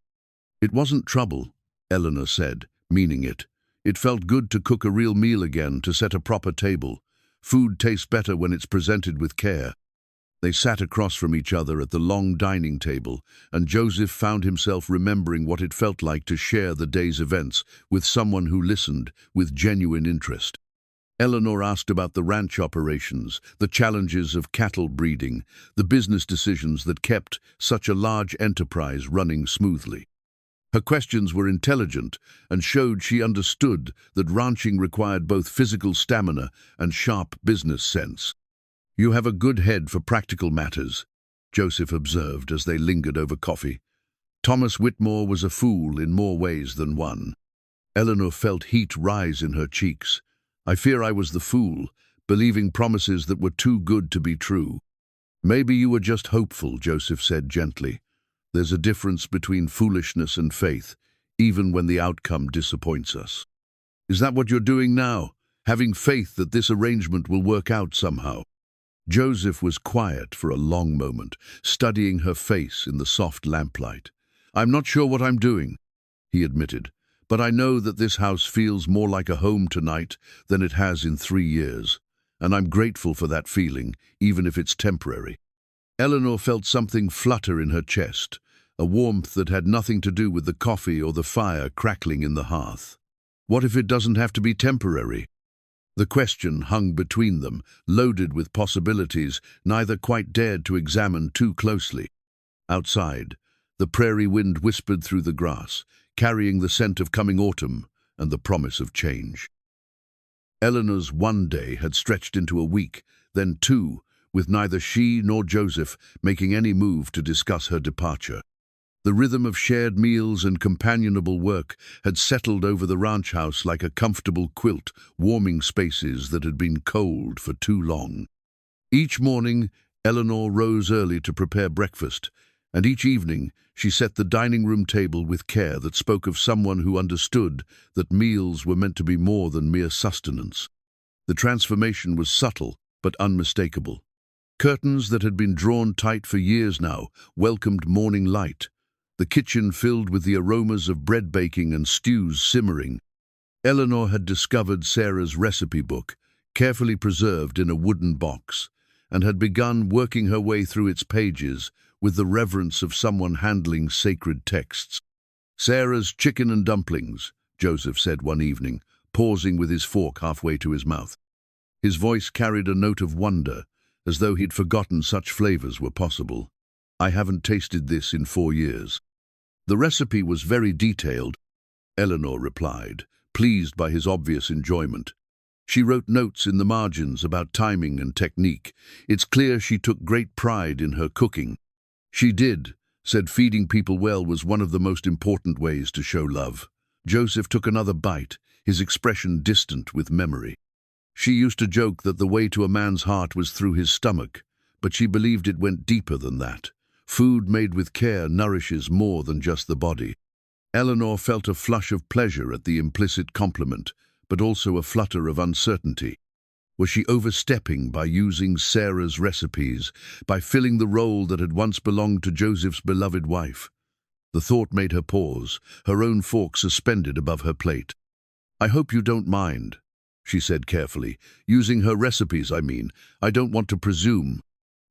"It wasn't trouble," Eleanor said, meaning it. "It felt good to cook a real meal again, to set a proper table. Food tastes better when it's presented with care." They sat across from each other at the long dining table, and Joseph found himself remembering what it felt like to share the day's events with someone who listened with genuine interest. Eleanor asked about the ranch operations, the challenges of cattle breeding, the business decisions that kept such a large enterprise running smoothly. Her questions were intelligent and showed she understood that ranching required both physical stamina and sharp business sense. "You have a good head for practical matters," Joseph observed as they lingered over coffee. Thomas Whitmore was a fool in more ways than one. Eleanor felt heat rise in her cheeks. "I fear I was the fool, believing promises that were too good to be true." "Maybe you were just hopeful," Joseph said gently. "There's a difference between foolishness and faith, even when the outcome disappoints us." "Is that what you're doing now? Having faith that this arrangement will work out somehow?" Joseph was quiet for a long moment, studying her face in the soft lamplight. "I'm not sure what I'm doing," he admitted, "but I know that this house feels more like a home tonight than it has in 3 years, and I'm grateful for that feeling, even if it's temporary." Eleanor felt something flutter in her chest, a warmth that had nothing to do with the coffee or the fire crackling in the hearth. What if it doesn't have to be temporary? The question hung between them, loaded with possibilities neither quite dared to examine too closely. Outside, the prairie wind whispered through the grass, carrying the scent of coming autumn and the promise of change. Eleanor's one day had stretched into a week, then two, with neither she nor Joseph making any move to discuss her departure. The rhythm of shared meals and companionable work had settled over the ranch house like a comfortable quilt, warming spaces that had been cold for too long. Each morning, Eleanor rose early to prepare breakfast, and each evening she set the dining room table with care that spoke of someone who understood that meals were meant to be more than mere sustenance. The transformation was subtle but unmistakable. Curtains that had been drawn tight for years now welcomed morning light, the kitchen filled with the aromas of bread baking and stews simmering. Eleanor had discovered Sarah's recipe book, carefully preserved in a wooden box, and had begun working her way through its pages with the reverence of someone handling sacred texts. "Sarah's chicken and dumplings," Joseph said one evening, pausing with his fork halfway to his mouth. His voice carried a note of wonder, as though he'd forgotten such flavors were possible. "I haven't tasted this in 4 years." The recipe was very detailed, Eleanor replied, pleased by his obvious enjoyment. She wrote notes in the margins about timing and technique. It's clear she took great pride in her cooking. She said feeding people well was one of the most important ways to show love. Joseph took another bite, his expression distant with memory. She used to joke that the way to a man's heart was through his stomach, but she believed it went deeper than that. Food made with care nourishes more than just the body. Eleanor felt a flush of pleasure at the implicit compliment, but also a flutter of uncertainty. Was she overstepping by using Sarah's recipes, by filling the role that had once belonged to Joseph's beloved wife? The thought made her pause, her own fork suspended above her plate. "I hope you don't mind," she said carefully. "Using her recipes, I mean. I don't want to presume."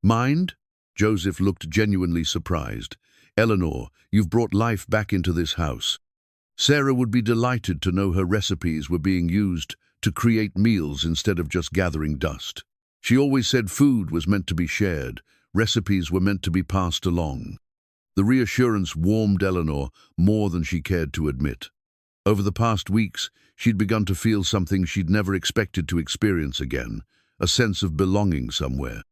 "Mind?" Joseph looked genuinely surprised. "Eleanor, you've brought life back into this house. Sarah would be delighted to know her recipes were being used to create meals instead of just gathering dust. She always said food was meant to be shared, recipes were meant to be passed along." The reassurance warmed Eleanor more than she cared to admit. Over the past weeks, she'd begun to feel something she'd never expected to experience again, a sense of belonging somewhere.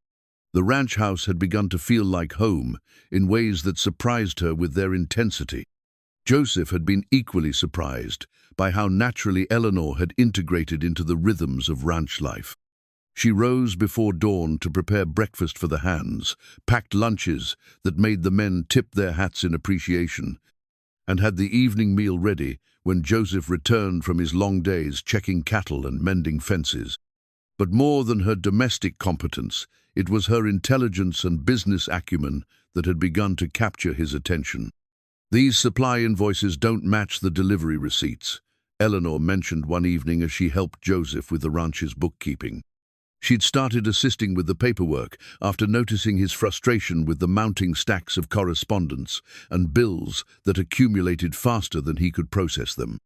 The ranch house had begun to feel like home in ways that surprised her with their intensity. Joseph had been equally surprised by how naturally Eleanor had integrated into the rhythms of ranch life. She rose before dawn to prepare breakfast for the hands, packed lunches that made the men tip their hats in appreciation, and had the evening meal ready when Joseph returned from his long days checking cattle and mending fences. But more than her domestic competence, it was her intelligence and business acumen that had begun to capture his attention. "These supply invoices don't match the delivery receipts," Eleanor mentioned one evening as she helped Joseph with the ranch's bookkeeping. She'd started assisting with the paperwork after noticing his frustration with the mounting stacks of correspondence and bills that accumulated faster than he could process them.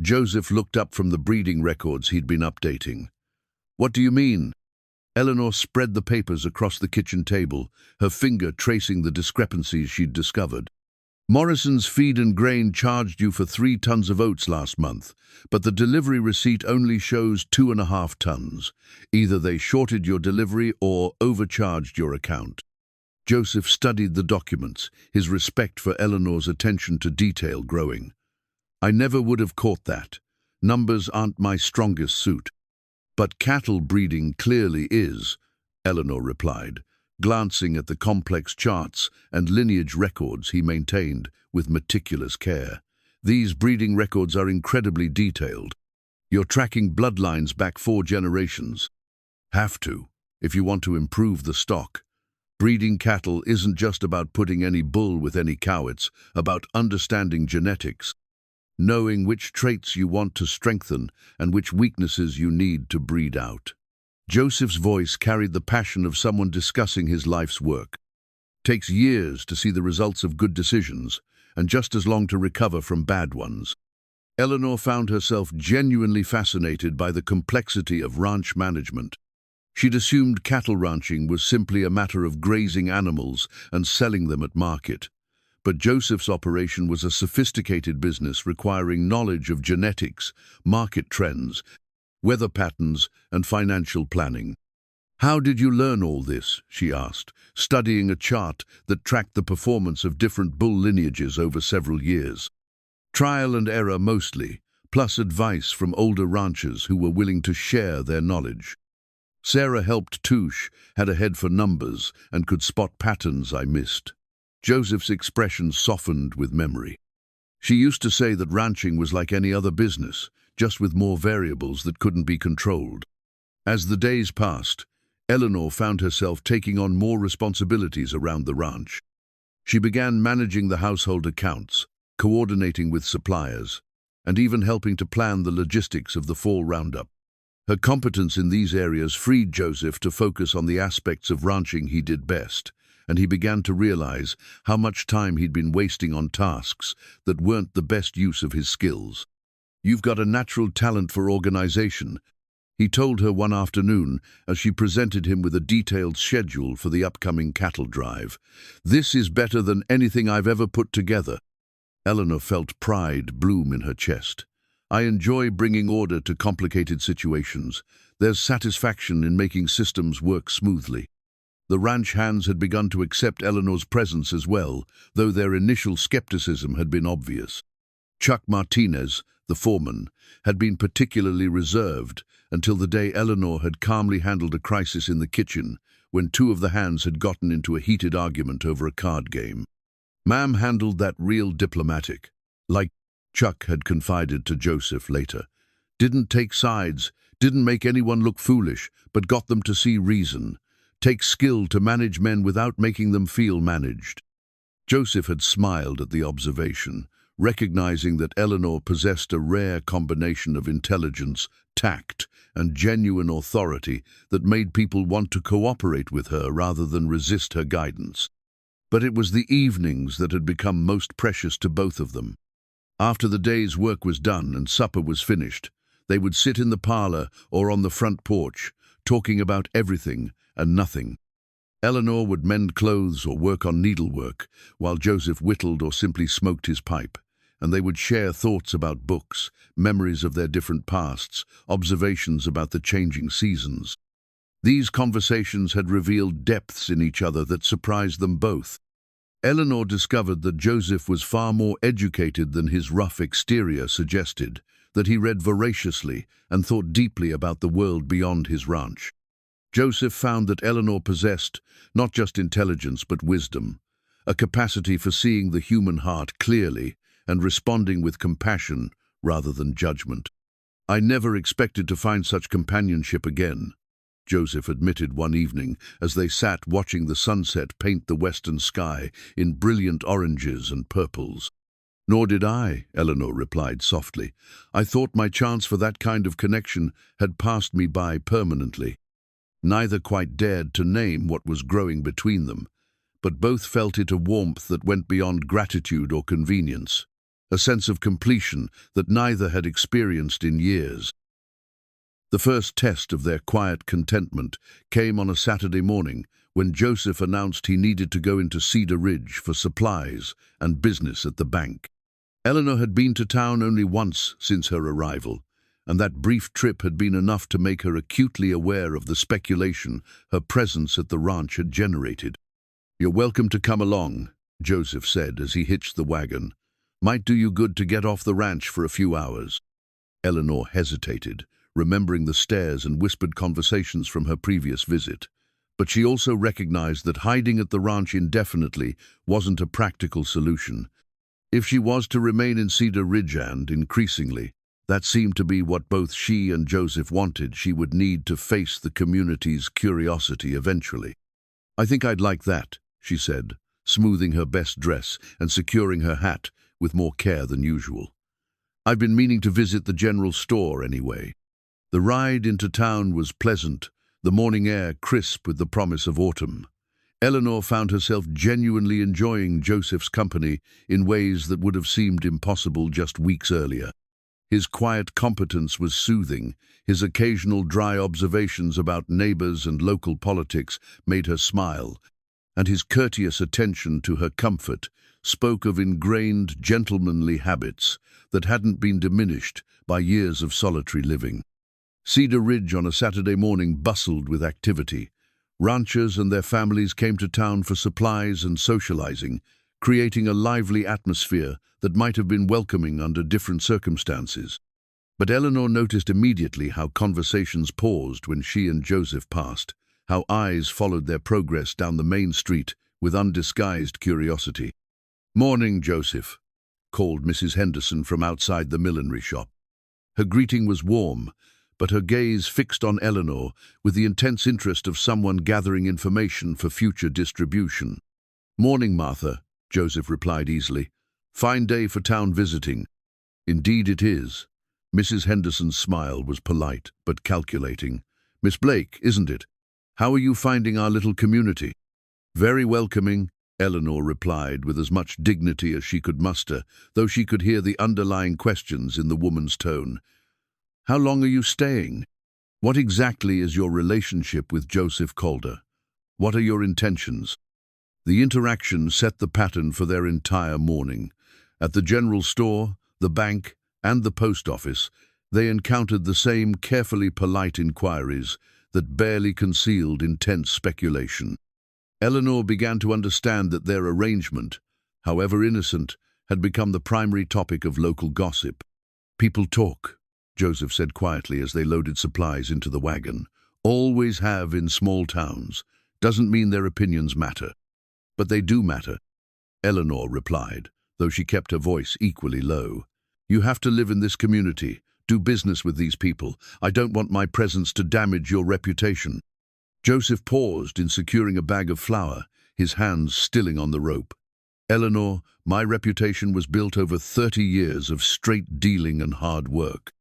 Joseph looked up from the breeding records he'd been updating. "What do you mean?" Eleanor spread the papers across the kitchen table, her finger tracing the discrepancies she'd discovered. "Morrison's Feed and Grain charged you for 3 tons of oats last month, but the delivery receipt only shows 2.5 tons. Either they shorted your delivery or overcharged your account." Joseph studied the documents, his respect for Eleanor's attention to detail growing. "I never would have caught that. Numbers aren't my strongest suit." "But cattle breeding clearly is," Eleanor replied, glancing at the complex charts and lineage records he maintained with meticulous care. "These breeding records are incredibly detailed. You're tracking bloodlines back 4 generations. Have to, if you want to improve the stock. Breeding cattle isn't just about putting any bull with any cow, it's about understanding genetics, knowing which traits you want to strengthen and which weaknesses you need to breed out." Joseph's voice carried the passion of someone discussing his life's work. Takes years to see the results of good decisions, and just as long to recover from bad ones. Eleanor found herself genuinely fascinated by the complexity of ranch management. She'd assumed cattle ranching was simply a matter of grazing animals and selling them at market. But Joseph's operation was a sophisticated business requiring knowledge of genetics, market trends, weather patterns, and financial planning. "How did you learn all this?" she asked, studying a chart that tracked the performance of different bull lineages over several years. "Trial and error mostly, plus advice from older ranchers who were willing to share their knowledge. Sarah helped Touche, had a head for numbers, and could spot patterns I missed." Joseph's expression softened with memory. "She used to say that ranching was like any other business, just with more variables that couldn't be controlled." As the days passed, Eleanor found herself taking on more responsibilities around the ranch. She began managing the household accounts, coordinating with suppliers, and even helping to plan the logistics of the fall roundup. Her competence in these areas freed Joseph to focus on the aspects of ranching he did best, and he began to realize how much time he'd been wasting on tasks that weren't the best use of his skills. "You've got a natural talent for organization," he told her one afternoon as she presented him with a detailed schedule for the upcoming cattle drive. "This is better than anything I've ever put together." Eleanor felt pride bloom in her chest. "I enjoy bringing order to complicated situations. There's satisfaction in making systems work smoothly." The ranch hands had begun to accept Eleanor's presence as well, though their initial skepticism had been obvious. Chuck Martinez, the foreman, had been particularly reserved until the day Eleanor had calmly handled a crisis in the kitchen when two of the hands had gotten into a heated argument over a card game. "Ma'am handled that real diplomatic, like," Chuck had confided to Joseph later. "Didn't take sides, didn't make anyone look foolish, but got them to see reason. Takes skill to manage men without making them feel managed." Joseph had smiled at the observation, recognizing that Eleanor possessed a rare combination of intelligence, tact, and genuine authority that made people want to cooperate with her rather than resist her guidance. But it was the evenings that had become most precious to both of them. After the day's work was done and supper was finished, they would sit in the parlor or on the front porch, talking about everything and nothing. Eleanor would mend clothes or work on needlework, while Joseph whittled or simply smoked his pipe, and they would share thoughts about books, memories of their different pasts, observations about the changing seasons. These conversations had revealed depths in each other that surprised them both. Eleanor discovered that Joseph was far more educated than his rough exterior suggested, that he read voraciously and thought deeply about the world beyond his ranch. Joseph found that Eleanor possessed not just intelligence but wisdom, a capacity for seeing the human heart clearly and responding with compassion rather than judgment. "I never expected to find such companionship again," Joseph admitted one evening as they sat watching the sunset paint the western sky in brilliant oranges and purples. "Nor did I," Eleanor replied softly. "I thought my chance for that kind of connection had passed me by permanently." Neither quite dared to name what was growing between them, but both felt it a warmth that went beyond gratitude or convenience, a sense of completion that neither had experienced in years. The first test of their quiet contentment came on a Saturday morning when Joseph announced he needed to go into Cedar Ridge for supplies and business at the bank. Eleanor had been to town only once since her arrival, and that brief trip had been enough to make her acutely aware of the speculation her presence at the ranch had generated. "You're welcome to come along," Joseph said as he hitched the wagon. "Might do you good to get off the ranch for a few hours." Eleanor hesitated, remembering the stares and whispered conversations from her previous visit. But she also recognized that hiding at the ranch indefinitely wasn't a practical solution. If she was to remain in Cedar Ridge and, increasingly, that seemed to be what both she and Joseph wanted, she would need to face the community's curiosity eventually. "I think I'd like that," she said, smoothing her best dress and securing her hat with more care than usual. "I've been meaning to visit the general store anyway." The ride into town was pleasant, the morning air crisp with the promise of autumn. Eleanor found herself genuinely enjoying Joseph's company in ways that would have seemed impossible just weeks earlier. His quiet competence was soothing. His occasional dry observations about neighbors and local politics made her smile, and his courteous attention to her comfort spoke of ingrained gentlemanly habits that hadn't been diminished by years of solitary living. Cedar Ridge on a Saturday morning bustled with activity. Ranchers and their families came to town for supplies and socializing, creating a lively atmosphere that might have been welcoming under different circumstances. But Eleanor noticed immediately how conversations paused when she and Joseph passed, how eyes followed their progress down the main street with undisguised curiosity. "Morning, Joseph," called Mrs. Henderson from outside the millinery shop. Her greeting was warm, but her gaze fixed on Eleanor with the intense interest of someone gathering information for future distribution. "Morning, Martha," Joseph replied easily. "Fine day for town visiting." "Indeed it is." Mrs. Henderson's smile was polite but calculating. "Miss Blake, isn't it? How are you finding our little community?" "Very welcoming," Eleanor replied with as much dignity as she could muster, though she could hear the underlying questions in the woman's tone. "How long are you staying? What exactly is your relationship with Joseph Calder? What are your intentions?" The interaction set the pattern for their entire morning. At the general store, the bank, and the post office, they encountered the same carefully polite inquiries that barely concealed intense speculation. Eleanor began to understand that their arrangement, however innocent, had become the primary topic of local gossip. "People talk," Joseph said quietly as they loaded supplies into the wagon. "Always have in small towns. Doesn't mean their opinions matter." "But they do matter," Eleanor replied, though she kept her voice equally low. "You have to live in this community, do business with these people. I don't want my presence to damage your reputation." Joseph paused in securing a bag of flour, his hands stilling on the rope. "Eleanor, my reputation was built over 30 years of straight dealing and hard work.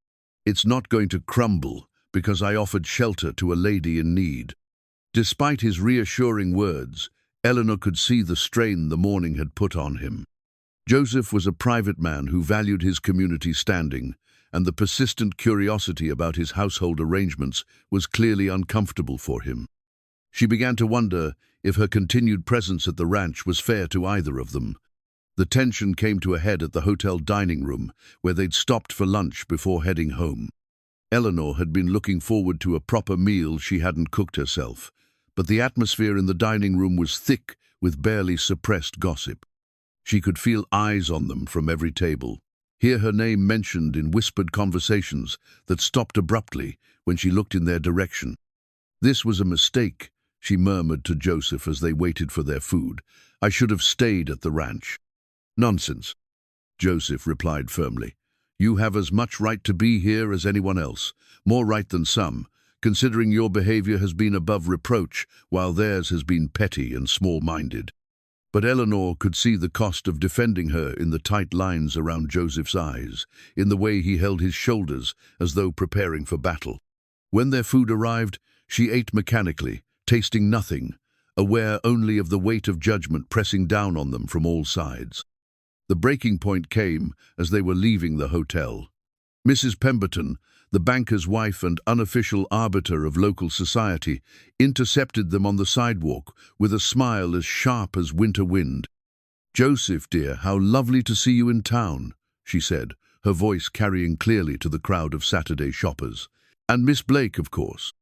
It's not going to crumble because I offered shelter to a lady in need." Despite his reassuring words, Eleanor could see the strain the morning had put on him. Joseph was a private man who valued his community standing, and the persistent curiosity about his household arrangements was clearly uncomfortable for him. She began to wonder if her continued presence at the ranch was fair to either of them. The tension came to a head at the hotel dining room, where they'd stopped for lunch before heading home. Eleanor had been looking forward to a proper meal she hadn't cooked herself, but the atmosphere in the dining room was thick with barely suppressed gossip. She could feel eyes on them from every table, hear her name mentioned in whispered conversations that stopped abruptly when she looked in their direction. "This was a mistake," she murmured to Joseph as they waited for their food. "I should have stayed at the ranch." "Nonsense," Joseph replied firmly. "You have as much right to be here as anyone else, more right than some, considering your behavior has been above reproach while theirs has been petty and small-minded." But Eleanor could see the cost of defending her in the tight lines around Joseph's eyes, in the way he held his shoulders as though preparing for battle. When their food arrived, she ate mechanically, tasting nothing, aware only of the weight of judgment pressing down on them from all sides. The breaking point came as they were leaving the hotel. Mrs. Pemberton, the banker's wife and unofficial arbiter of local society, intercepted them on the sidewalk with a smile as sharp as winter wind. "Joseph, dear, how lovely to see you in town," she said, her voice carrying clearly to the crowd of Saturday shoppers. "And Miss Blake, of course.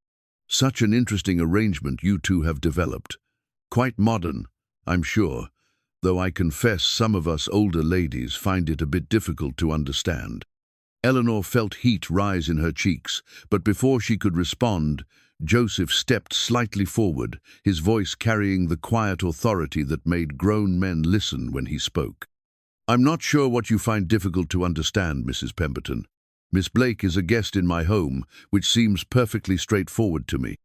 Such an interesting arrangement you two have developed. Quite modern, I'm sure, though I confess some of us older ladies find it a bit difficult to understand." Eleanor felt heat rise in her cheeks, but before she could respond, Joseph stepped slightly forward, his voice carrying the quiet authority that made grown men listen when he spoke. "I'm not sure what you find difficult to understand, Mrs. Pemberton. Miss Blake is a guest in my home, which seems perfectly straightforward to me.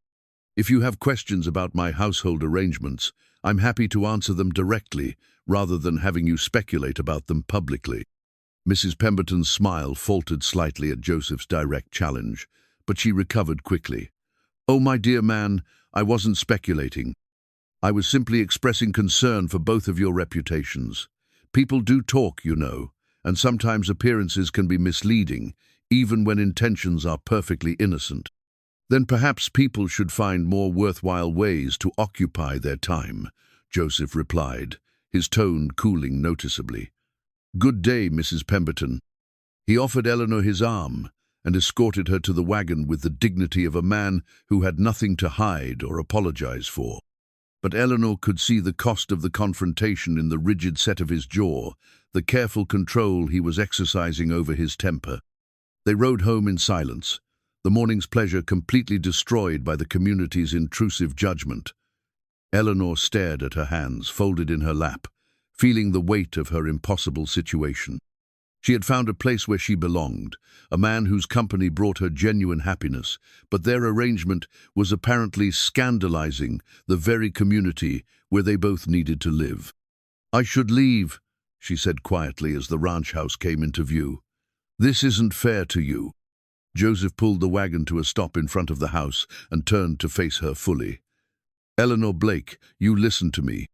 If you have questions about my household arrangements, I'm happy to answer them directly, rather than having you speculate about them publicly." Mrs. Pemberton's smile faltered slightly at Joseph's direct challenge, but she recovered quickly. "Oh, my dear man, I wasn't speculating. I was simply expressing concern for both of your reputations. People do talk, you know, and sometimes appearances can be misleading, even when intentions are perfectly innocent. Then perhaps people should find more worthwhile ways to occupy their time, Joseph replied, his tone cooling noticeably. Good day, Mrs. Pemberton. He offered Eleanor his arm and escorted her to the wagon with the dignity of a man who had nothing to hide or apologize for. But Eleanor could see the cost of the confrontation in the rigid set of his jaw, the careful control he was exercising over his temper. They rode home in silence, the morning's pleasure completely destroyed by the community's intrusive judgment. Eleanor stared at her hands folded in her lap, feeling the weight of her impossible situation. She had found a place where she belonged, a man whose company brought her genuine happiness, but their arrangement was apparently scandalizing the very community where they both needed to live. I should leave, she said quietly as the ranch house came into view. This isn't fair to you. Joseph pulled the wagon to a stop in front of the house and turned to face her fully. Eleanor Blake, you listen to me.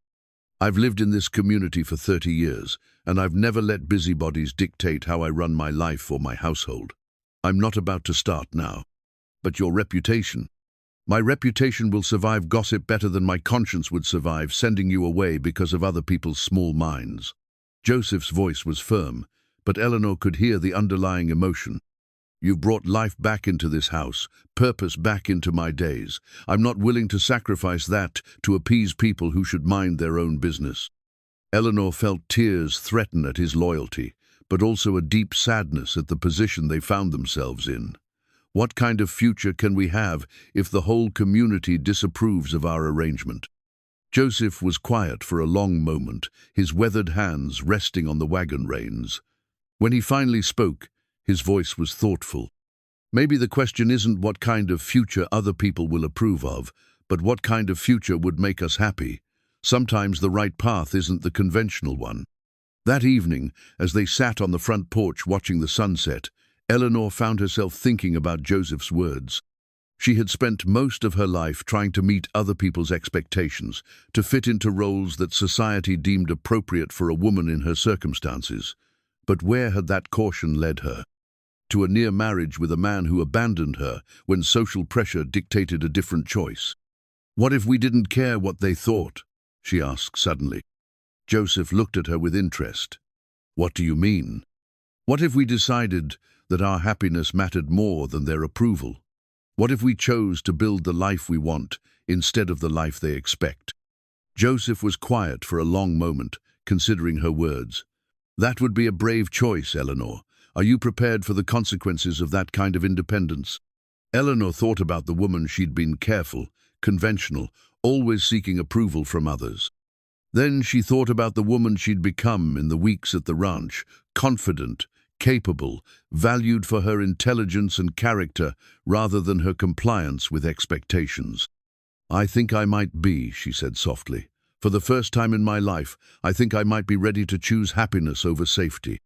I've lived in this community for 30 years, and I've never let busybodies dictate how I run my life or my household. I'm not about to start now. But your reputation. My reputation will survive gossip better than my conscience would survive sending you away because of other people's small minds. Joseph's voice was firm, but Eleanor could hear the underlying emotion. You've brought life back into this house, purpose back into my days. I'm not willing to sacrifice that to appease people who should mind their own business. Eleanor felt tears threaten at his loyalty, but also a deep sadness at the position they found themselves in. What kind of future can we have if the whole community disapproves of our arrangement? Joseph was quiet for a long moment, his weathered hands resting on the wagon reins. When he finally spoke, his voice was thoughtful. Maybe the question isn't what kind of future other people will approve of, but what kind of future would make us happy. Sometimes the right path isn't the conventional one. That evening, as they sat on the front porch watching the sunset, Eleanor found herself thinking about Joseph's words. She had spent most of her life trying to meet other people's expectations, to fit into roles that society deemed appropriate for a woman in her circumstances. But where had that caution led her? To a near marriage with a man who abandoned her when social pressure dictated a different choice. What if we didn't care what they thought? She asked suddenly. Joseph looked at her with interest. What do you mean? What if we decided that our happiness mattered more than their approval? What if we chose to build the life we want instead of the life they expect? Joseph was quiet for a long moment, considering her words. That would be a brave choice, Eleanor. Are you prepared for the consequences of that kind of independence? Eleanor thought about the woman she'd been careful, conventional, always seeking approval from others. Then she thought about the woman she'd become in the weeks at the ranch, confident, capable, valued for her intelligence and character rather than her compliance with expectations. I think I might be, she said softly. For the first time in my life, I think I might be ready to choose happiness over safety.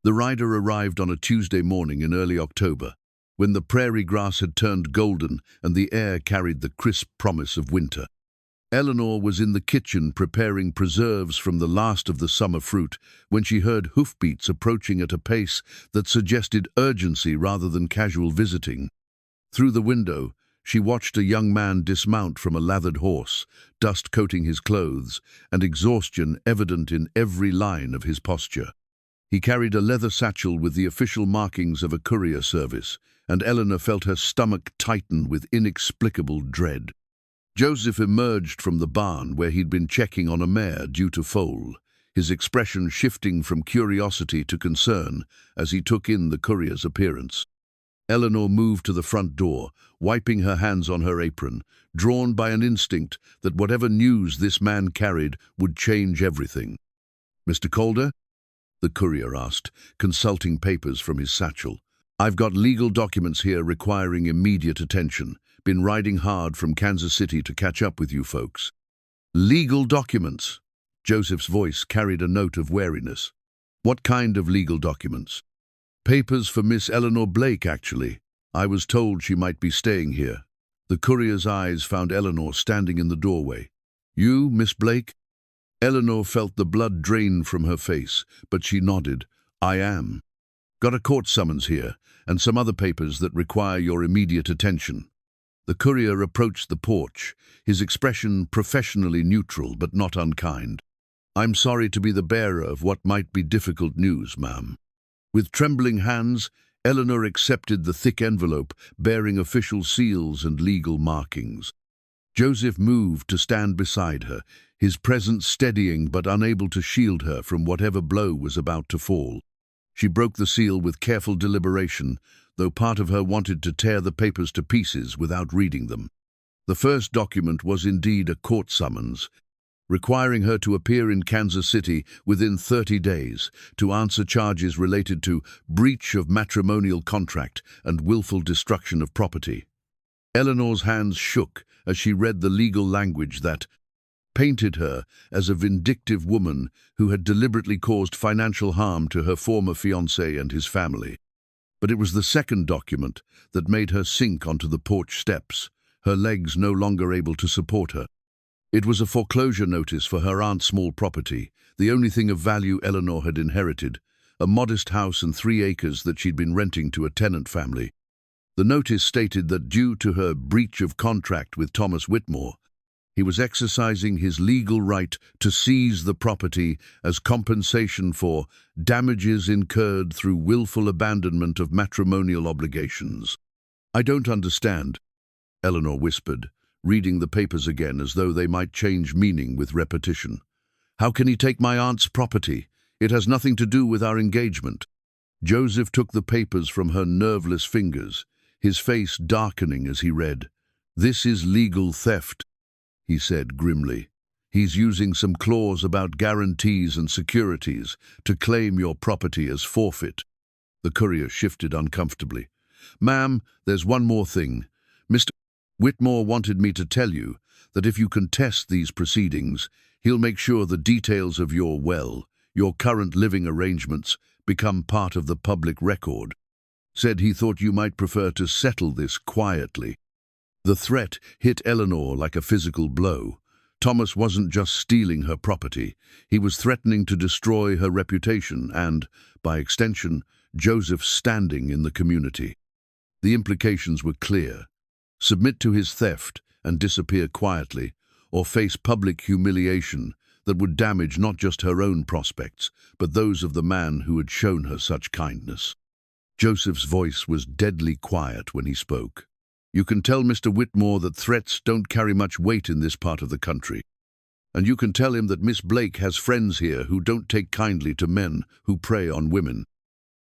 The rider arrived on a Tuesday morning in early October, when the prairie grass had turned golden and the air carried the crisp promise of winter. Eleanor was in the kitchen preparing preserves from the last of the summer fruit when she heard hoofbeats approaching at a pace that suggested urgency rather than casual visiting. Through the window, she watched a young man dismount from a lathered horse, dust coating his clothes and exhaustion evident in every line of his posture. He carried a leather satchel with the official markings of a courier service, and Eleanor felt her stomach tighten with inexplicable dread. Joseph emerged from the barn where he'd been checking on a mare due to foal, his expression shifting from curiosity to concern as he took in the courier's appearance. Eleanor moved to the front door, wiping her hands on her apron, drawn by an instinct that whatever news this man carried would change everything. "Mr. Calder?" the courier asked, consulting papers from his satchel. "I've got legal documents here requiring immediate attention. Been riding hard from Kansas City to catch up with you folks." "Legal documents?" Joseph's voice carried a note of wariness. "What kind of legal documents?" "Papers for Miss Eleanor Blake, actually. I was told she might be staying here." The courier's eyes found Eleanor standing in the doorway. You, Miss Blake? Eleanor felt the blood drain from her face, but she nodded. I am. Got a court summons here, and some other papers that require your immediate attention. The courier approached the porch, his expression professionally neutral but not unkind. I'm sorry to be the bearer of what might be difficult news, ma'am. With trembling hands, Eleanor accepted the thick envelope bearing official seals and legal markings. Joseph moved to stand beside her, his presence steadying but unable to shield her from whatever blow was about to fall. She broke the seal with careful deliberation, though part of her wanted to tear the papers to pieces without reading them. The first document was indeed a court summons, requiring her to appear in Kansas City within 30 days to answer charges related to breach of matrimonial contract and willful destruction of property. Eleanor's hands shook as she read the legal language that painted her as a vindictive woman who had deliberately caused financial harm to her former fiancé and his family. But it was the second document that made her sink onto the porch steps, her legs no longer able to support her. It was a foreclosure notice for her aunt's small property, the only thing of value Eleanor had inherited, a modest house and 3 acres that she'd been renting to a tenant family. The notice stated that due to her breach of contract with Thomas Whitmore, he was exercising his legal right to seize the property as compensation for damages incurred through willful abandonment of matrimonial obligations. I don't understand, Eleanor whispered, reading the papers again as though they might change meaning with repetition. How can he take my aunt's property? It has nothing to do with our engagement. Joseph took the papers from her nerveless fingers, his face darkening as he read. This is legal theft, he said grimly. He's using some clause about guarantees and securities to claim your property as forfeit. The courier shifted uncomfortably. Ma'am, there's one more thing. Mr. Whitmore wanted me to tell you that if you contest these proceedings, he'll make sure the details of your current living arrangements, become part of the public record. Said he thought you might prefer to settle this quietly. The threat hit Eleanor like a physical blow. Thomas wasn't just stealing her property, he was threatening to destroy her reputation and, by extension, Joseph's standing in the community. The implications were clear. Submit to his theft and disappear quietly, or face public humiliation that would damage not just her own prospects, but those of the man who had shown her such kindness. Joseph's voice was deadly quiet when he spoke. You can tell Mr. Whitmore that threats don't carry much weight in this part of the country. And you can tell him that Miss Blake has friends here who don't take kindly to men who prey on women.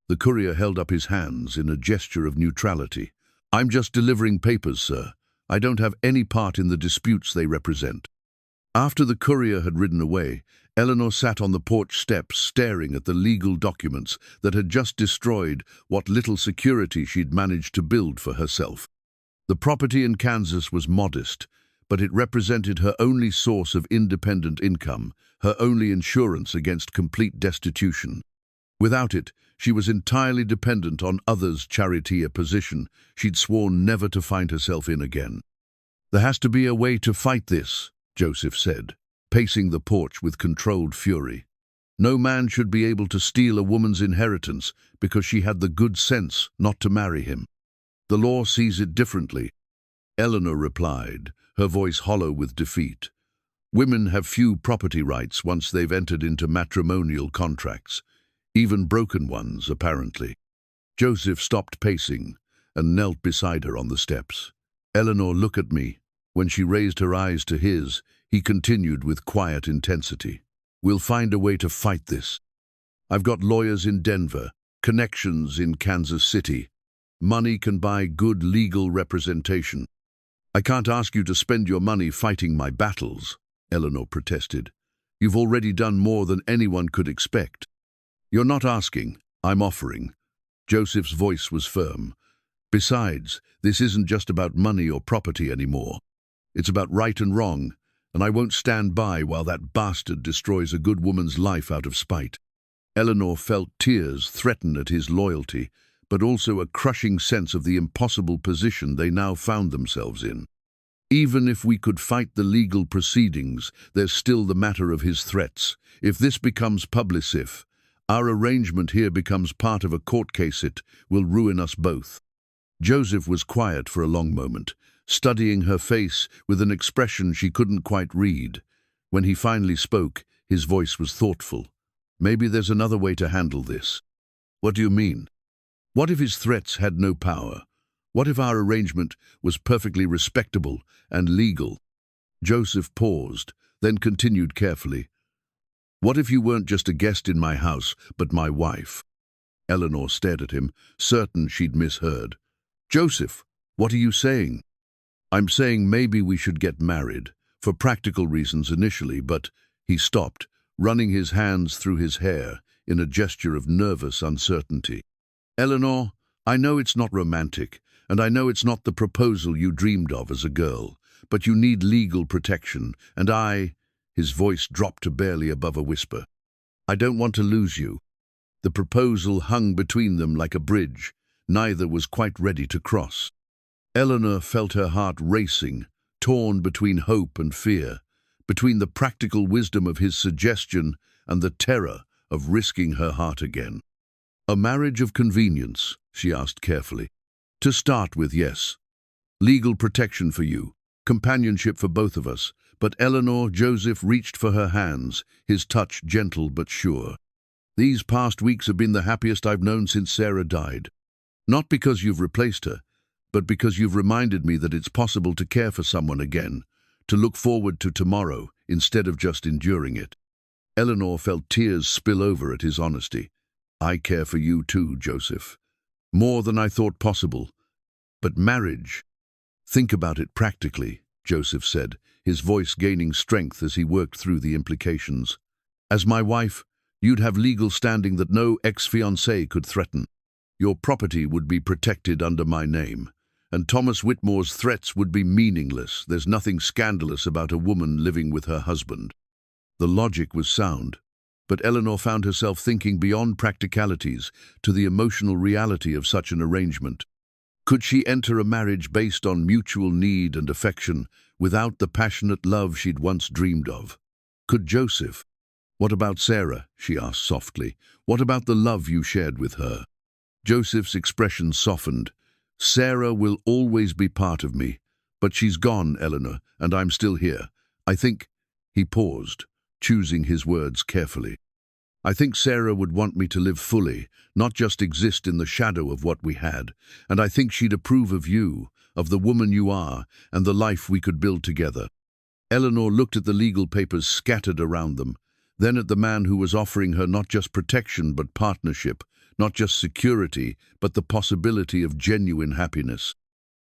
The courier held up his hands in a gesture of neutrality. I'm just delivering papers, sir. I don't have any part in the disputes they represent. After the courier had ridden away, Eleanor sat on the porch steps staring at the legal documents that had just destroyed what little security she'd managed to build for herself. The property in Kansas was modest, but it represented her only source of independent income, her only insurance against complete destitution. Without it, she was entirely dependent on others' charity, a position she'd sworn never to find herself in again. There has to be a way to fight this, Joseph said, pacing the porch with controlled fury. No man should be able to steal a woman's inheritance because she had the good sense not to marry him. The law sees it differently, Eleanor replied, her voice hollow with defeat. Women have few property rights once they've entered into matrimonial contracts, even broken ones, apparently. Joseph stopped pacing and knelt beside her on the steps. Eleanor, look at me. When she raised her eyes to his, he continued with quiet intensity. We'll find a way to fight this. I've got lawyers in Denver, connections in Kansas City. Money can buy good legal representation. I can't ask you to spend your money fighting my battles, Eleanor protested. You've already done more than anyone could expect. You're not asking, I'm offering. Joseph's voice was firm. Besides, this isn't just about money or property anymore. It's about right and wrong, and I won't stand by while that bastard destroys a good woman's life out of spite. Eleanor felt tears threaten at his loyalty, but also a crushing sense of the impossible position they now found themselves in. Even if we could fight the legal proceedings, there's still the matter of his threats. If this becomes publicif, our arrangement here becomes part of a court case. It will ruin us both." Joseph was quiet for a long moment, studying her face with an expression she couldn't quite read. When he finally spoke, his voice was thoughtful. "Maybe there's another way to handle this." "What do you mean?" "What if his threats had no power? What if our arrangement was perfectly respectable and legal?" Joseph paused, then continued carefully. "What if you weren't just a guest in my house, but my wife?" Eleanor stared at him, certain she'd misheard. "Joseph, what are you saying?" "I'm saying maybe we should get married, for practical reasons initially, but—" He stopped, running his hands through his hair in a gesture of nervous uncertainty. "Eleanor, I know it's not romantic, and I know it's not the proposal you dreamed of as a girl, but you need legal protection, and his voice dropped to barely above a whisper. "I don't want to lose you." The proposal hung between them like a bridge. Neither was quite ready to cross. Eleanor felt her heart racing, torn between hope and fear, between the practical wisdom of his suggestion and the terror of risking her heart again. "A marriage of convenience?" she asked carefully. "To start with, yes. Legal protection for you, companionship for both of us." But Eleanor, Joseph reached for her hands, his touch gentle but sure. "These past weeks have been the happiest I've known since Sarah died. Not because you've replaced her, but because you've reminded me that it's possible to care for someone again, to look forward to tomorrow instead of just enduring it." Eleanor felt tears spill over at his honesty. "I care for you too, Joseph. More than I thought possible. But marriage—" "Think about it practically," Joseph said, his voice gaining strength as he worked through the implications. "As my wife, you'd have legal standing that no ex-fiancé could threaten. Your property would be protected under my name, and Thomas Whitmore's threats would be meaningless. There's nothing scandalous about a woman living with her husband." The logic was sound, but Eleanor found herself thinking beyond practicalities to the emotional reality of such an arrangement. Could she enter a marriage based on mutual need and affection without the passionate love she'd once dreamed of? Could Joseph? "What about Sarah?" she asked softly. "What about the love you shared with her?" Joseph's expression softened. "Sarah will always be part of me, but she's gone, Eleanor, and I'm still here. I think—" He paused, choosing his words carefully. "I think Sarah would want me to live fully, not just exist in the shadow of what we had. And I think she'd approve of you, of the woman you are, and the life we could build together." Eleanor looked at the legal papers scattered around them, then at the man who was offering her not just protection but partnership, not just security, but the possibility of genuine happiness.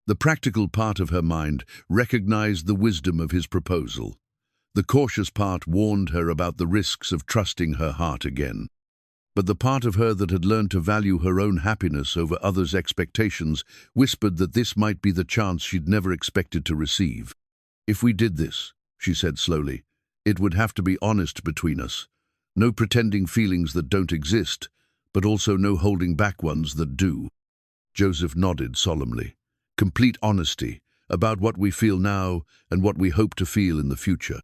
The practical part of her mind recognized the wisdom of his proposal. The cautious part warned her about the risks of trusting her heart again. But the part of her that had learned to value her own happiness over others' expectations whispered that this might be the chance she'd never expected to receive. "If we did this," she said slowly, "it would have to be honest between us. No pretending feelings that don't exist, but also no holding back ones that do." Joseph nodded solemnly. "Complete honesty about what we feel now and what we hope to feel in the future."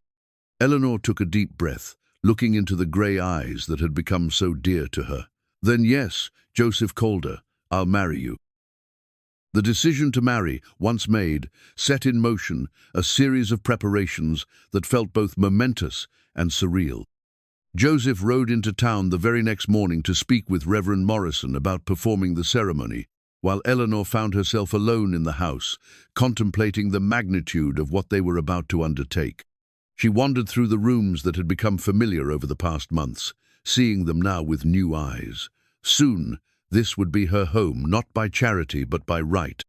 Eleanor took a deep breath, looking into the grey eyes that had become so dear to her. "Then yes, Joseph Calder, I'll marry you." The decision to marry, once made, set in motion a series of preparations that felt both momentous and surreal. Joseph rode into town the very next morning to speak with Reverend Morrison about performing the ceremony, while Eleanor found herself alone in the house, contemplating the magnitude of what they were about to undertake. She wandered through the rooms that had become familiar over the past months, seeing them now with new eyes. Soon, this would be her home, not by charity but by right.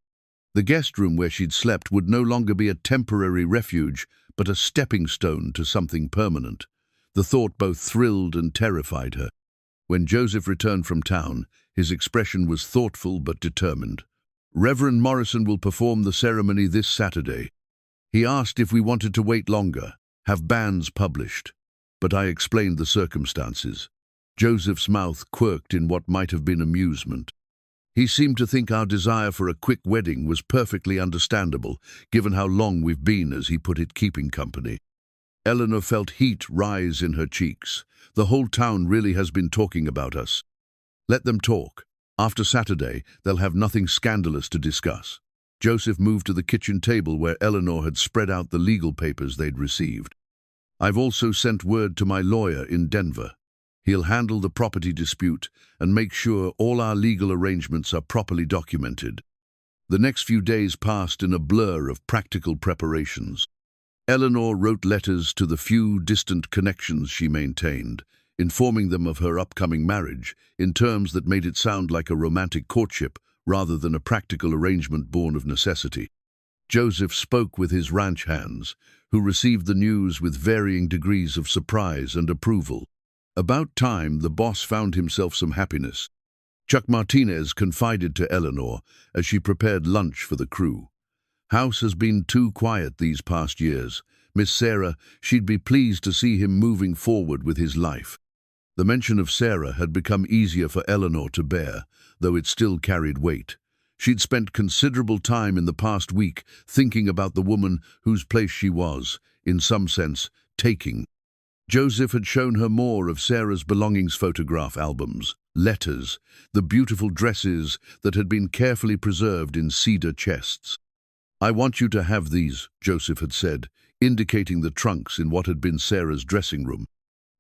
The guest room where she'd slept would no longer be a temporary refuge, but a stepping stone to something permanent. The thought both thrilled and terrified her. When Joseph returned from town, his expression was thoughtful but determined. "Reverend Morrison will perform the ceremony this Saturday. He asked if we wanted to wait longer, have banns published, but I explained the circumstances." Joseph's mouth quirked in what might have been amusement. He seemed to think our desire for a quick wedding was perfectly understandable, given how long we've been, as he put it, keeping company. Eleanor felt heat rise in her cheeks. The whole town really has been talking about us. Let them talk. After Saturday, they'll have nothing scandalous to discuss. Joseph moved to the kitchen table where Eleanor had spread out the legal papers they'd received. I've also sent word to my lawyer in Denver. He'll handle the property dispute and make sure all our legal arrangements are properly documented. The next few days passed in a blur of practical preparations. Eleanor wrote letters to the few distant connections she maintained, informing them of her upcoming marriage in terms that made it sound like a romantic courtship rather than a practical arrangement born of necessity. Joseph spoke with his ranch hands, who received the news with varying degrees of surprise and approval. About time, the boss found himself some happiness. Chuck Martinez confided to Eleanor as she prepared lunch for the crew. House has been too quiet these past years. Miss Sarah, she'd be pleased to see him moving forward with his life. The mention of Sarah had become easier for Eleanor to bear, though it still carried weight. She'd spent considerable time in the past week thinking about the woman whose place she was, in some sense, taking. Joseph had shown her more of Sarah's belongings, photograph albums, letters, the beautiful dresses that had been carefully preserved in cedar chests. I want you to have these, Joseph had said, indicating the trunks in what had been Sarah's dressing room.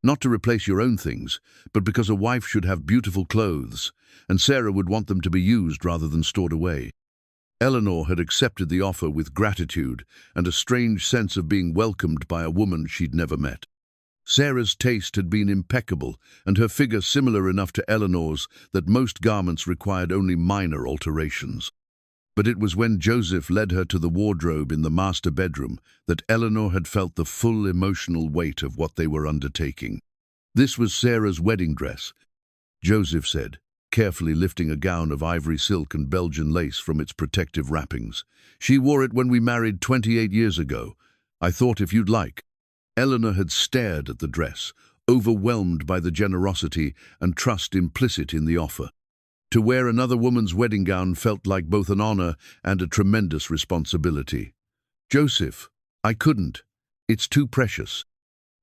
Not to replace your own things, but because a wife should have beautiful clothes, and Sarah would want them to be used rather than stored away. Eleanor had accepted the offer with gratitude and a strange sense of being welcomed by a woman she'd never met. Sarah's taste had been impeccable, and her figure similar enough to Eleanor's that most garments required only minor alterations. But it was when Joseph led her to the wardrobe in the master bedroom that Eleanor had felt the full emotional weight of what they were undertaking. This was Sarah's wedding dress, Joseph said, carefully lifting a gown of ivory silk and Belgian lace from its protective wrappings. She wore it when we married 28 years ago. I thought if you'd like. Eleanor had stared at the dress, overwhelmed by the generosity and trust implicit in the offer. To wear another woman's wedding gown felt like both an honor and a tremendous responsibility. Joseph, I couldn't. It's too precious.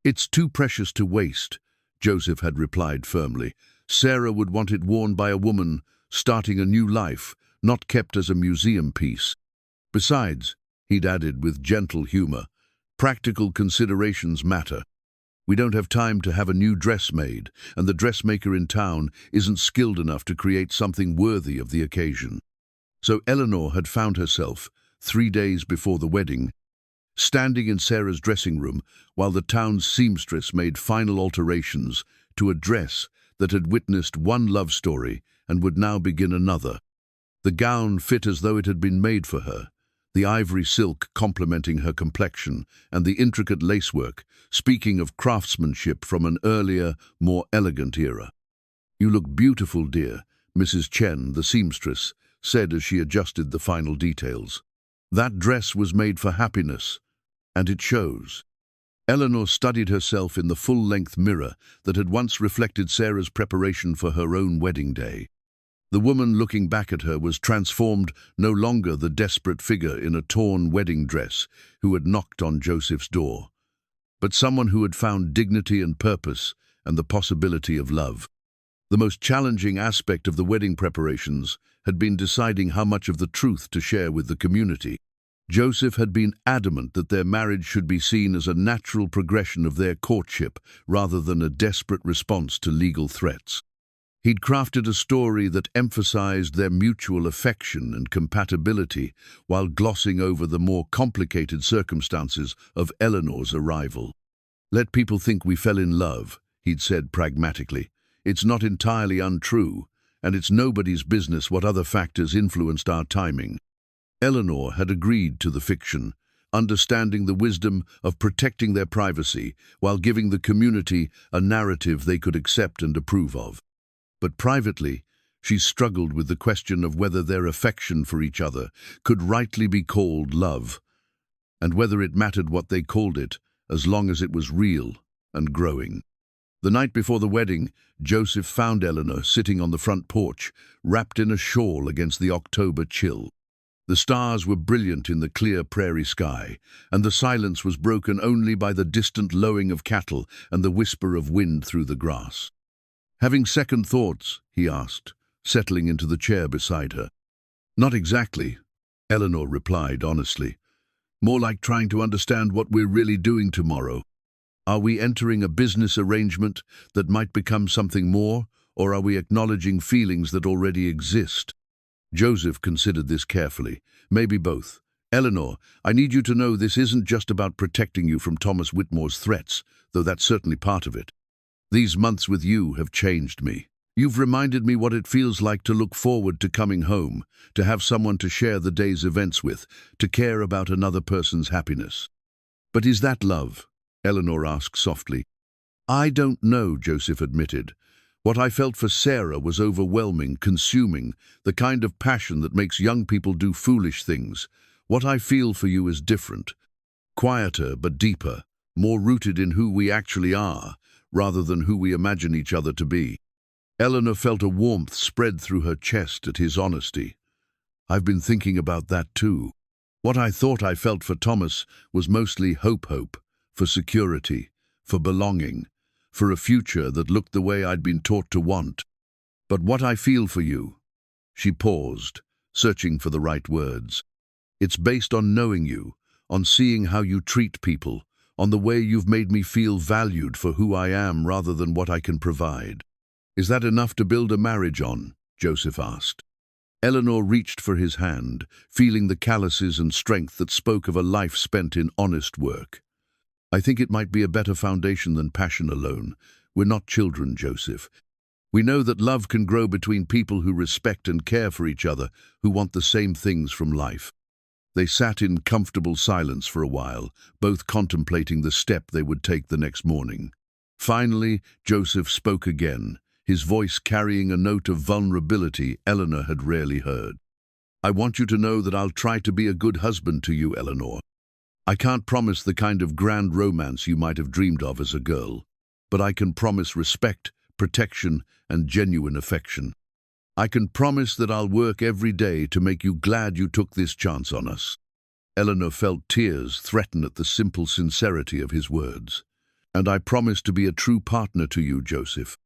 It's too precious to waste, Joseph had replied firmly. Sarah would want it worn by a woman starting a new life, not kept as a museum piece. Besides, he'd added with gentle humor, practical considerations matter. We don't have time to have a new dress made, and the dressmaker in town isn't skilled enough to create something worthy of the occasion. So Eleanor had found herself, 3 days before the wedding, standing in Sarah's dressing room while the town's seamstress made final alterations to a dress that had witnessed one love story and would now begin another. The gown fit as though it had been made for her, the ivory silk complementing her complexion, and the intricate lacework, speaking of craftsmanship from an earlier, more elegant era. You look beautiful, dear, Mrs. Chen, the seamstress, said as she adjusted the final details. That dress was made for happiness, and it shows. Eleanor studied herself in the full-length mirror that had once reflected Sarah's preparation for her own wedding day. The woman looking back at her was transformed, no longer the desperate figure in a torn wedding dress who had knocked on Joseph's door, but someone who had found dignity and purpose and the possibility of love. The most challenging aspect of the wedding preparations had been deciding how much of the truth to share with the community. Joseph had been adamant that their marriage should be seen as a natural progression of their courtship rather than a desperate response to legal threats. He'd crafted a story that emphasized their mutual affection and compatibility while glossing over the more complicated circumstances of Eleanor's arrival. Let people think we fell in love, he'd said pragmatically. It's not entirely untrue, and it's nobody's business what other factors influenced our timing. Eleanor had agreed to the fiction, understanding the wisdom of protecting their privacy while giving the community a narrative they could accept and approve of. But privately, she struggled with the question of whether their affection for each other could rightly be called love, and whether it mattered what they called it as long as it was real and growing. The night before the wedding, Joseph found Eleanor sitting on the front porch, wrapped in a shawl against the October chill. The stars were brilliant in the clear prairie sky, and the silence was broken only by the distant lowing of cattle and the whisper of wind through the grass. "Having second thoughts?" he asked, settling into the chair beside her. "Not exactly," Eleanor replied honestly. "More like trying to understand what we're really doing tomorrow. Are we entering a business arrangement that might become something more, or are we acknowledging feelings that already exist?" Joseph considered this carefully. "Maybe both. Eleanor, I need you to know this isn't just about protecting you from Thomas Whitmore's threats, though that's certainly part of it. These months with you have changed me. You've reminded me what it feels like to look forward to coming home, to have someone to share the day's events with, to care about another person's happiness." "But is that love?" Eleanor asked softly. "I don't know," Joseph admitted. "What I felt for Sarah was overwhelming, consuming, the kind of passion that makes young people do foolish things. What I feel for you is different. Quieter but deeper, more rooted in who we actually are, rather than who we imagine each other to be." Eleanor felt a warmth spread through her chest at his honesty. "I've been thinking about that too. What I thought I felt for Thomas was mostly hope, for security, for belonging, for a future that looked the way I'd been taught to want. But what I feel for you," she paused, searching for the right words, "it's based on knowing you, on seeing how you treat people, on the way you've made me feel valued for who I am rather than what I can provide." "Is that enough to build a marriage on?" Joseph asked. Eleanor reached for his hand, feeling the calluses and strength that spoke of a life spent in honest work. "I think it might be a better foundation than passion alone. We're not children, Joseph. We know that love can grow between people who respect and care for each other, who want the same things from life." They sat in comfortable silence for a while, both contemplating the step they would take the next morning. Finally, Joseph spoke again, his voice carrying a note of vulnerability Eleanor had rarely heard. "I want you to know that I'll try to be a good husband to you, Eleanor. I can't promise the kind of grand romance you might have dreamed of as a girl, but I can promise respect, protection, and genuine affection. I can promise that I'll work every day to make you glad you took this chance on us." Eleanor felt tears threaten at the simple sincerity of his words. "And I promise to be a true partner to you, Joseph.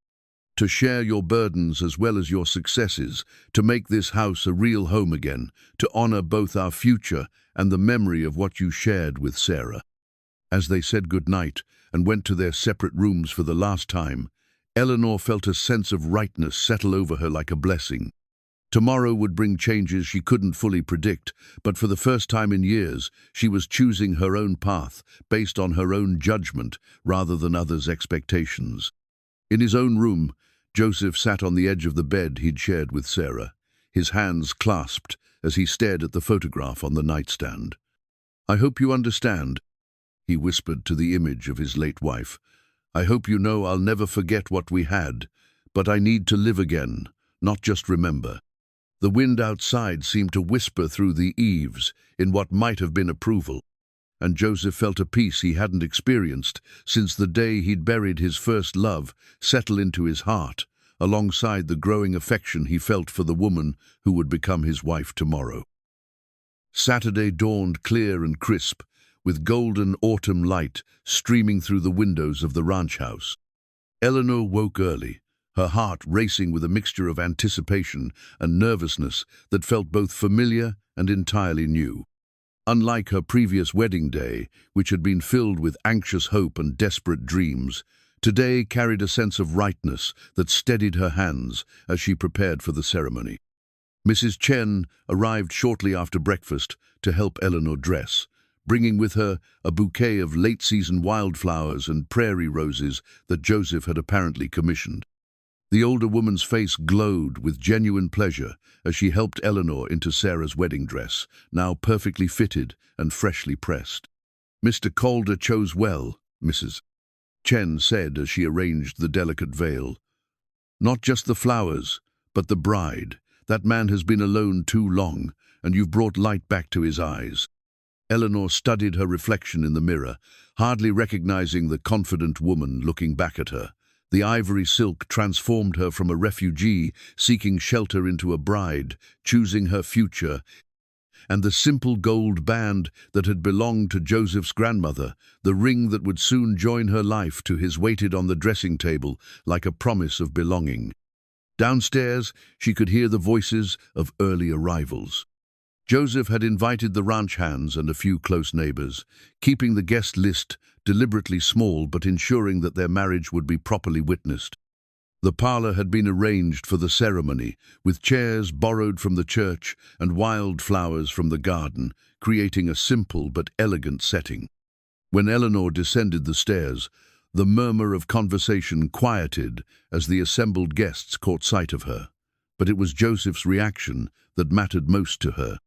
To share your burdens as well as your successes, to make this house a real home again, to honor both our future and the memory of what you shared with Sarah." As they said goodnight and went to their separate rooms for the last time, Eleanor felt a sense of rightness settle over her like a blessing. Tomorrow would bring changes she couldn't fully predict, but for the first time in years, she was choosing her own path, based on her own judgment rather than others' expectations. In his own room, Joseph sat on the edge of the bed he'd shared with Sarah, his hands clasped as he stared at the photograph on the nightstand. "I hope you understand," he whispered to the image of his late wife. "I hope you know I'll never forget what we had, but I need to live again, not just remember." The wind outside seemed to whisper through the eaves in what might have been approval, and Joseph felt a peace he hadn't experienced since the day he'd buried his first love settle into his heart, alongside the growing affection he felt for the woman who would become his wife tomorrow. Saturday dawned clear and crisp, with golden autumn light streaming through the windows of the ranch house. Eleanor woke early, her heart racing with a mixture of anticipation and nervousness that felt both familiar and entirely new. Unlike her previous wedding day, which had been filled with anxious hope and desperate dreams, today carried a sense of rightness that steadied her hands as she prepared for the ceremony. Mrs. Chen arrived shortly after breakfast to help Eleanor dress, bringing with her a bouquet of late-season wildflowers and prairie roses that Joseph had apparently commissioned. The older woman's face glowed with genuine pleasure as she helped Eleanor into Sarah's wedding dress, now perfectly fitted and freshly pressed. "Mr. Calder chose well," Mrs. Chen said as she arranged the delicate veil. "Not just the flowers, but the bride. That man has been alone too long, and you've brought light back to his eyes." Eleanor studied her reflection in the mirror, hardly recognizing the confident woman looking back at her. The ivory silk transformed her from a refugee seeking shelter into a bride, choosing her future, and the simple gold band that had belonged to Joseph's grandmother, the ring that would soon join her life to his, waited on the dressing table like a promise of belonging. Downstairs, she could hear the voices of early arrivals. Joseph had invited the ranch hands and a few close neighbors, keeping the guest list deliberately small but ensuring that their marriage would be properly witnessed. The parlor had been arranged for the ceremony, with chairs borrowed from the church and wild flowers from the garden, creating a simple but elegant setting. When Eleanor descended the stairs, the murmur of conversation quieted as the assembled guests caught sight of her. But it was Joseph's reaction that mattered most to her.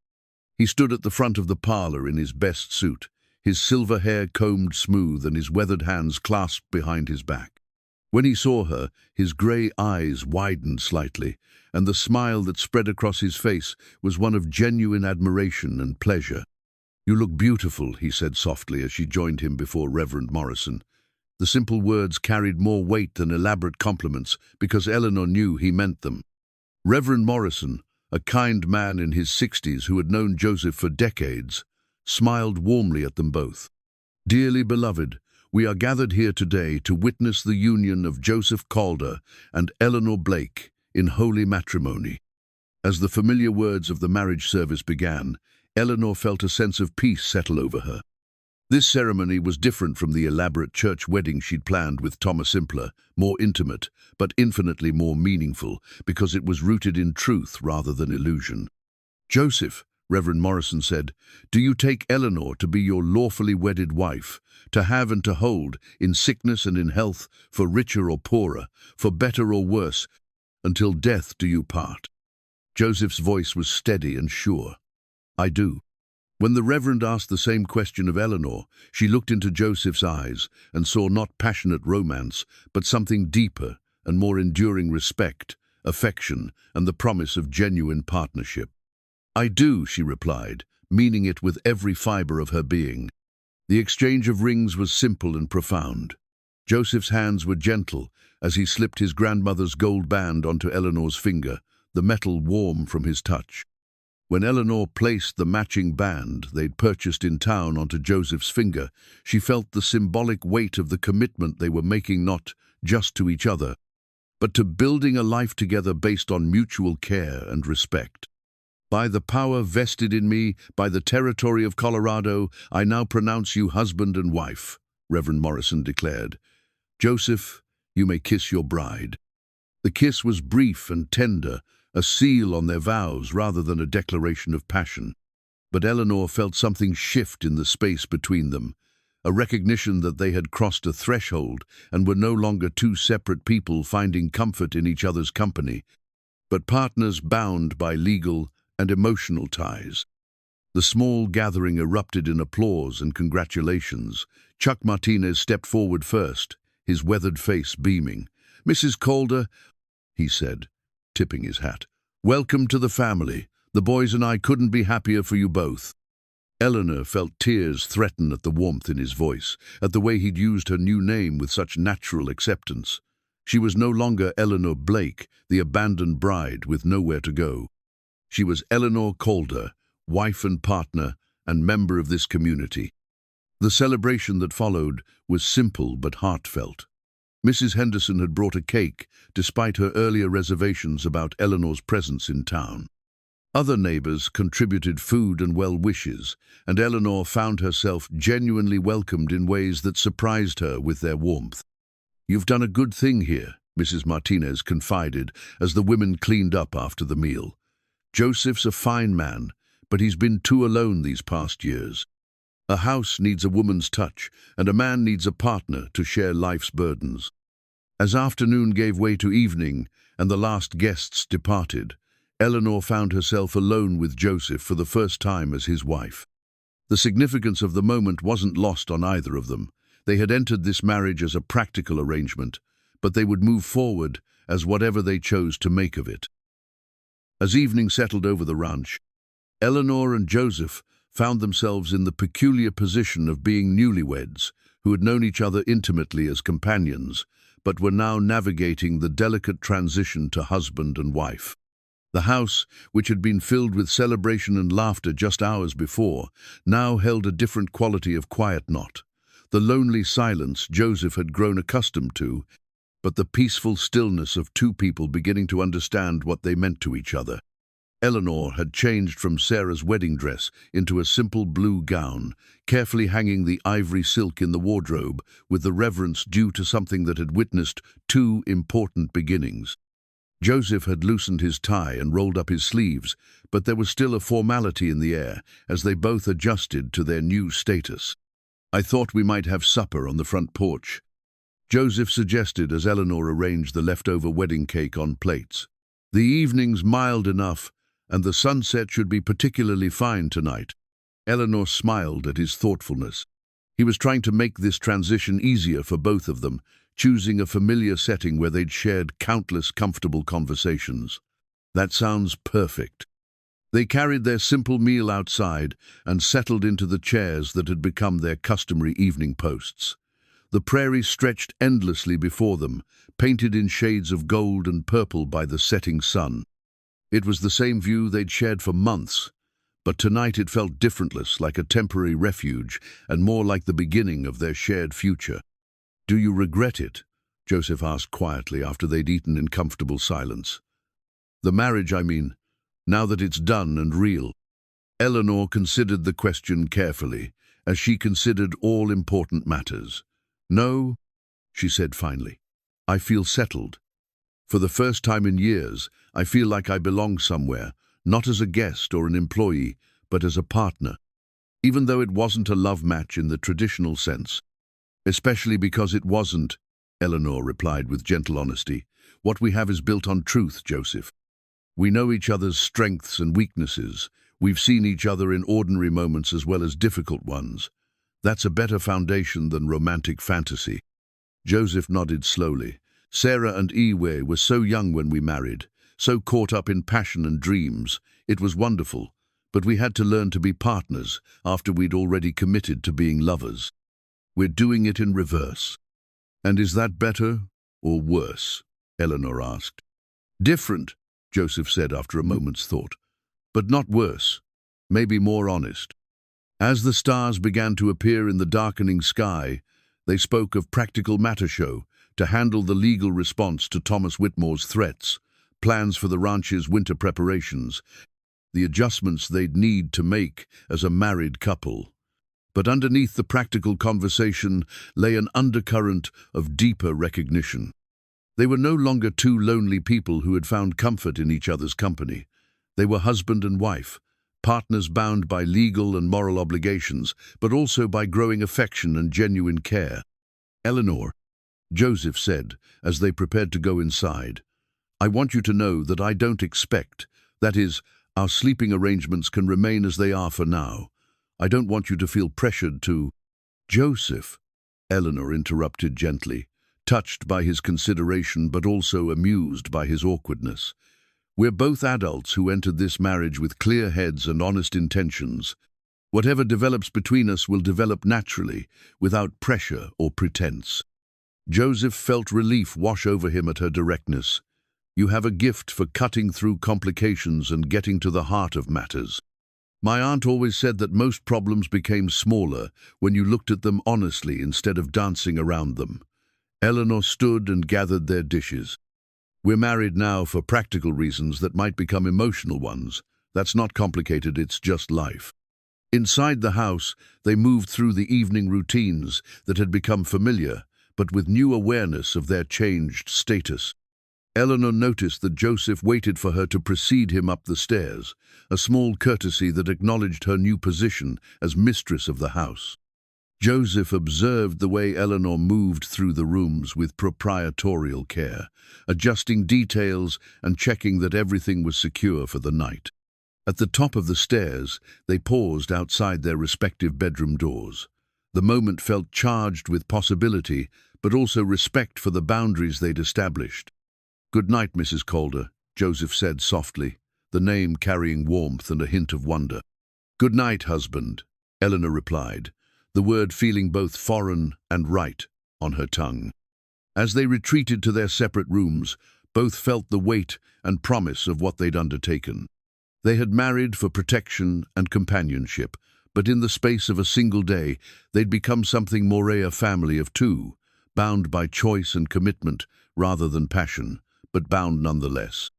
He stood at the front of the parlor in his best suit, his silver hair combed smooth and his weathered hands clasped behind his back. When he saw her, his grey eyes widened slightly, and the smile that spread across his face was one of genuine admiration and pleasure. "You look beautiful," he said softly as she joined him before Reverend Morrison. The simple words carried more weight than elaborate compliments because Eleanor knew he meant them. Reverend Morrison, a kind man in his 60s who had known Joseph for decades, smiled warmly at them both. "Dearly beloved, we are gathered here today to witness the union of Joseph Calder and Eleanor Blake in holy matrimony." As the familiar words of the marriage service began, Eleanor felt a sense of peace settle over her. This ceremony was different from the elaborate church wedding she'd planned with Thomas, simpler, more intimate, but infinitely more meaningful, because it was rooted in truth rather than illusion. "Joseph," Reverend Morrison said, "do you take Eleanor to be your lawfully wedded wife, to have and to hold, in sickness and in health, for richer or poorer, for better or worse, until death do you part?" Joseph's voice was steady and sure. "I do." When the Reverend asked the same question of Eleanor, she looked into Joseph's eyes and saw not passionate romance, but something deeper and more enduring: respect, affection, and the promise of genuine partnership. "I do," she replied, meaning it with every fiber of her being. The exchange of rings was simple and profound. Joseph's hands were gentle as he slipped his grandmother's gold band onto Eleanor's finger, the metal warm from his touch. When Eleanor placed the matching band they'd purchased in town onto Joseph's finger, she felt the symbolic weight of the commitment they were making, not just to each other, but to building a life together based on mutual care and respect. "By the power vested in me by the territory of Colorado, I now pronounce you husband and wife," Reverend Morrison declared. "Joseph, you may kiss your bride." The kiss was brief and tender, a seal on their vows rather than a declaration of passion. But Eleanor felt something shift in the space between them, a recognition that they had crossed a threshold and were no longer two separate people finding comfort in each other's company, but partners bound by legal and emotional ties. The small gathering erupted in applause and congratulations. Chuck Martinez stepped forward first, his weathered face beaming. "Mrs. Calder," he said, tipping his hat, "welcome to the family. The boys and I couldn't be happier for you both." Eleanor felt tears threaten at the warmth in his voice, at the way he'd used her new name with such natural acceptance. She was no longer Eleanor Blake, the abandoned bride with nowhere to go. She was Eleanor Calder, wife and partner, and member of this community. The celebration that followed was simple but heartfelt. Mrs. Henderson had brought a cake, despite her earlier reservations about Eleanor's presence in town. Other neighbors contributed food and well wishes, and Eleanor found herself genuinely welcomed in ways that surprised her with their warmth. "You've done a good thing here," Mrs. Martinez confided as the women cleaned up after the meal. "Joseph's a fine man, but he's been too alone these past years. A house needs a woman's touch, and a man needs a partner to share life's burdens." As afternoon gave way to evening and the last guests departed, Eleanor found herself alone with Joseph for the first time as his wife. The significance of the moment wasn't lost on either of them. They had entered this marriage as a practical arrangement, but they would move forward as whatever they chose to make of it. As evening settled over the ranch, Eleanor and Joseph found themselves in the peculiar position of being newlyweds who had known each other intimately as companions, but were now navigating the delicate transition to husband and wife. The house, which had been filled with celebration and laughter just hours before, now held a different quality of quiet knot. The lonely silence Joseph had grown accustomed to, but the peaceful stillness of two people beginning to understand what they meant to each other. Eleanor had changed from Sarah's wedding dress into a simple blue gown, carefully hanging the ivory silk in the wardrobe with the reverence due to something that had witnessed two important beginnings. Joseph had loosened his tie and rolled up his sleeves, but there was still a formality in the air as they both adjusted to their new status. "I thought we might have supper on the front porch," Joseph suggested as Eleanor arranged the leftover wedding cake on plates. "The evening's mild enough, and the sunset should be particularly fine tonight." Eleanor smiled at his thoughtfulness. He was trying to make this transition easier for both of them, choosing a familiar setting where they'd shared countless comfortable conversations. "That sounds perfect." They carried their simple meal outside and settled into the chairs that had become their customary evening posts. The prairie stretched endlessly before them, painted in shades of gold and purple by the setting sun. It was the same view they'd shared for months, but tonight it felt differentless, like a temporary refuge, and more like the beginning of their shared future. "Do you regret it?" Joseph asked quietly after they'd eaten in comfortable silence. "The marriage, I mean, now that it's done and real." Eleanor considered the question carefully, as she considered all important matters. "No," she said finally. "I feel settled. For the first time in years, I feel like I belong somewhere, not as a guest or an employee, but as a partner. Even though it wasn't a love match in the traditional sense." "Especially because it wasn't," Eleanor replied with gentle honesty. "What we have is built on truth, Joseph. We know each other's strengths and weaknesses. We've seen each other in ordinary moments as well as difficult ones. That's a better foundation than romantic fantasy." Joseph nodded slowly. "Sarah and Youve were so young when we married, so caught up in passion and dreams. It was wonderful, but we had to learn to be partners after we'd already committed to being lovers. We're doing it in reverse." "And is that better or worse?" Eleanor asked. "Different," Joseph said after a moment's thought. "But not worse. Maybe more honest." As the stars began to appear in the darkening sky, they spoke of practical matter show to handle the legal response to Thomas Whitmore's threats, plans for the ranch's winter preparations, the adjustments they'd need to make as a married couple. But underneath the practical conversation lay an undercurrent of deeper recognition. They were no longer two lonely people who had found comfort in each other's company. They were husband and wife, partners bound by legal and moral obligations, but also by growing affection and genuine care. "Eleanor," Joseph said as they prepared to go inside, "I want you to know that I don't expect, that is, our sleeping arrangements can remain as they are for now. I don't want you to feel pressured to—" "Joseph," Eleanor interrupted gently, touched by his consideration but also amused by his awkwardness. "We're both adults who entered this marriage with clear heads and honest intentions. Whatever develops between us will develop naturally, without pressure or pretense." Joseph felt relief wash over him at her directness. "You have a gift for cutting through complications and getting to the heart of matters. My aunt always said that most problems became smaller when you looked at them honestly instead of dancing around them." Eleanor stood and gathered their dishes. "We're married now for practical reasons that might become emotional ones. That's not complicated, it's just life." Inside the house, they moved through the evening routines that had become familiar, but with new awareness of their changed status. Eleanor noticed that Joseph waited for her to precede him up the stairs, a small courtesy that acknowledged her new position as mistress of the house. Joseph observed the way Eleanor moved through the rooms with proprietorial care, adjusting details and checking that everything was secure for the night. At the top of the stairs, they paused outside their respective bedroom doors. The moment felt charged with possibility, but also respect for the boundaries they'd established. "Good night, Mrs. Calder," Joseph said softly, the name carrying warmth and a hint of wonder. "Good night, husband," Eleanor replied, the word feeling both foreign and right on her tongue. As they retreated to their separate rooms, both felt the weight and promise of what they'd undertaken. They had married for protection and companionship, but in the space of a single day, they'd become something more, a family of two, bound by choice and commitment rather than passion, but bound nonetheless.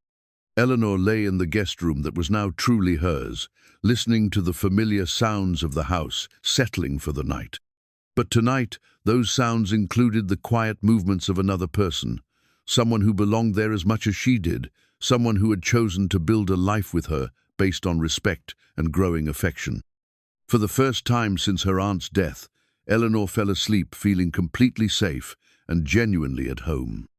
Eleanor lay in the guest room that was now truly hers, listening to the familiar sounds of the house, settling for the night. But tonight, those sounds included the quiet movements of another person, someone who belonged there as much as she did, someone who had chosen to build a life with her based on respect and growing affection. For the first time since her aunt's death, Eleanor fell asleep feeling completely safe and genuinely at home.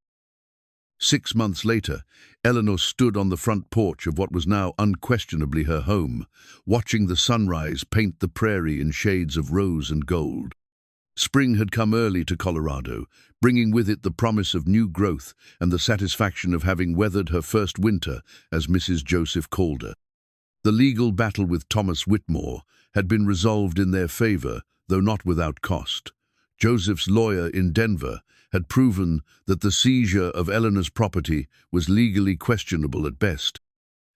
6 months later, Eleanor stood on the front porch of what was now unquestionably her home, watching the sunrise paint the prairie in shades of rose and gold. Spring had come early to Colorado, bringing with it the promise of new growth and the satisfaction of having weathered her first winter as Mrs. Joseph Calder. The legal battle with Thomas Whitmore had been resolved in their favor, though not without cost. Joseph's lawyer in Denver had proven that the seizure of Eleanor's property was legally questionable at best,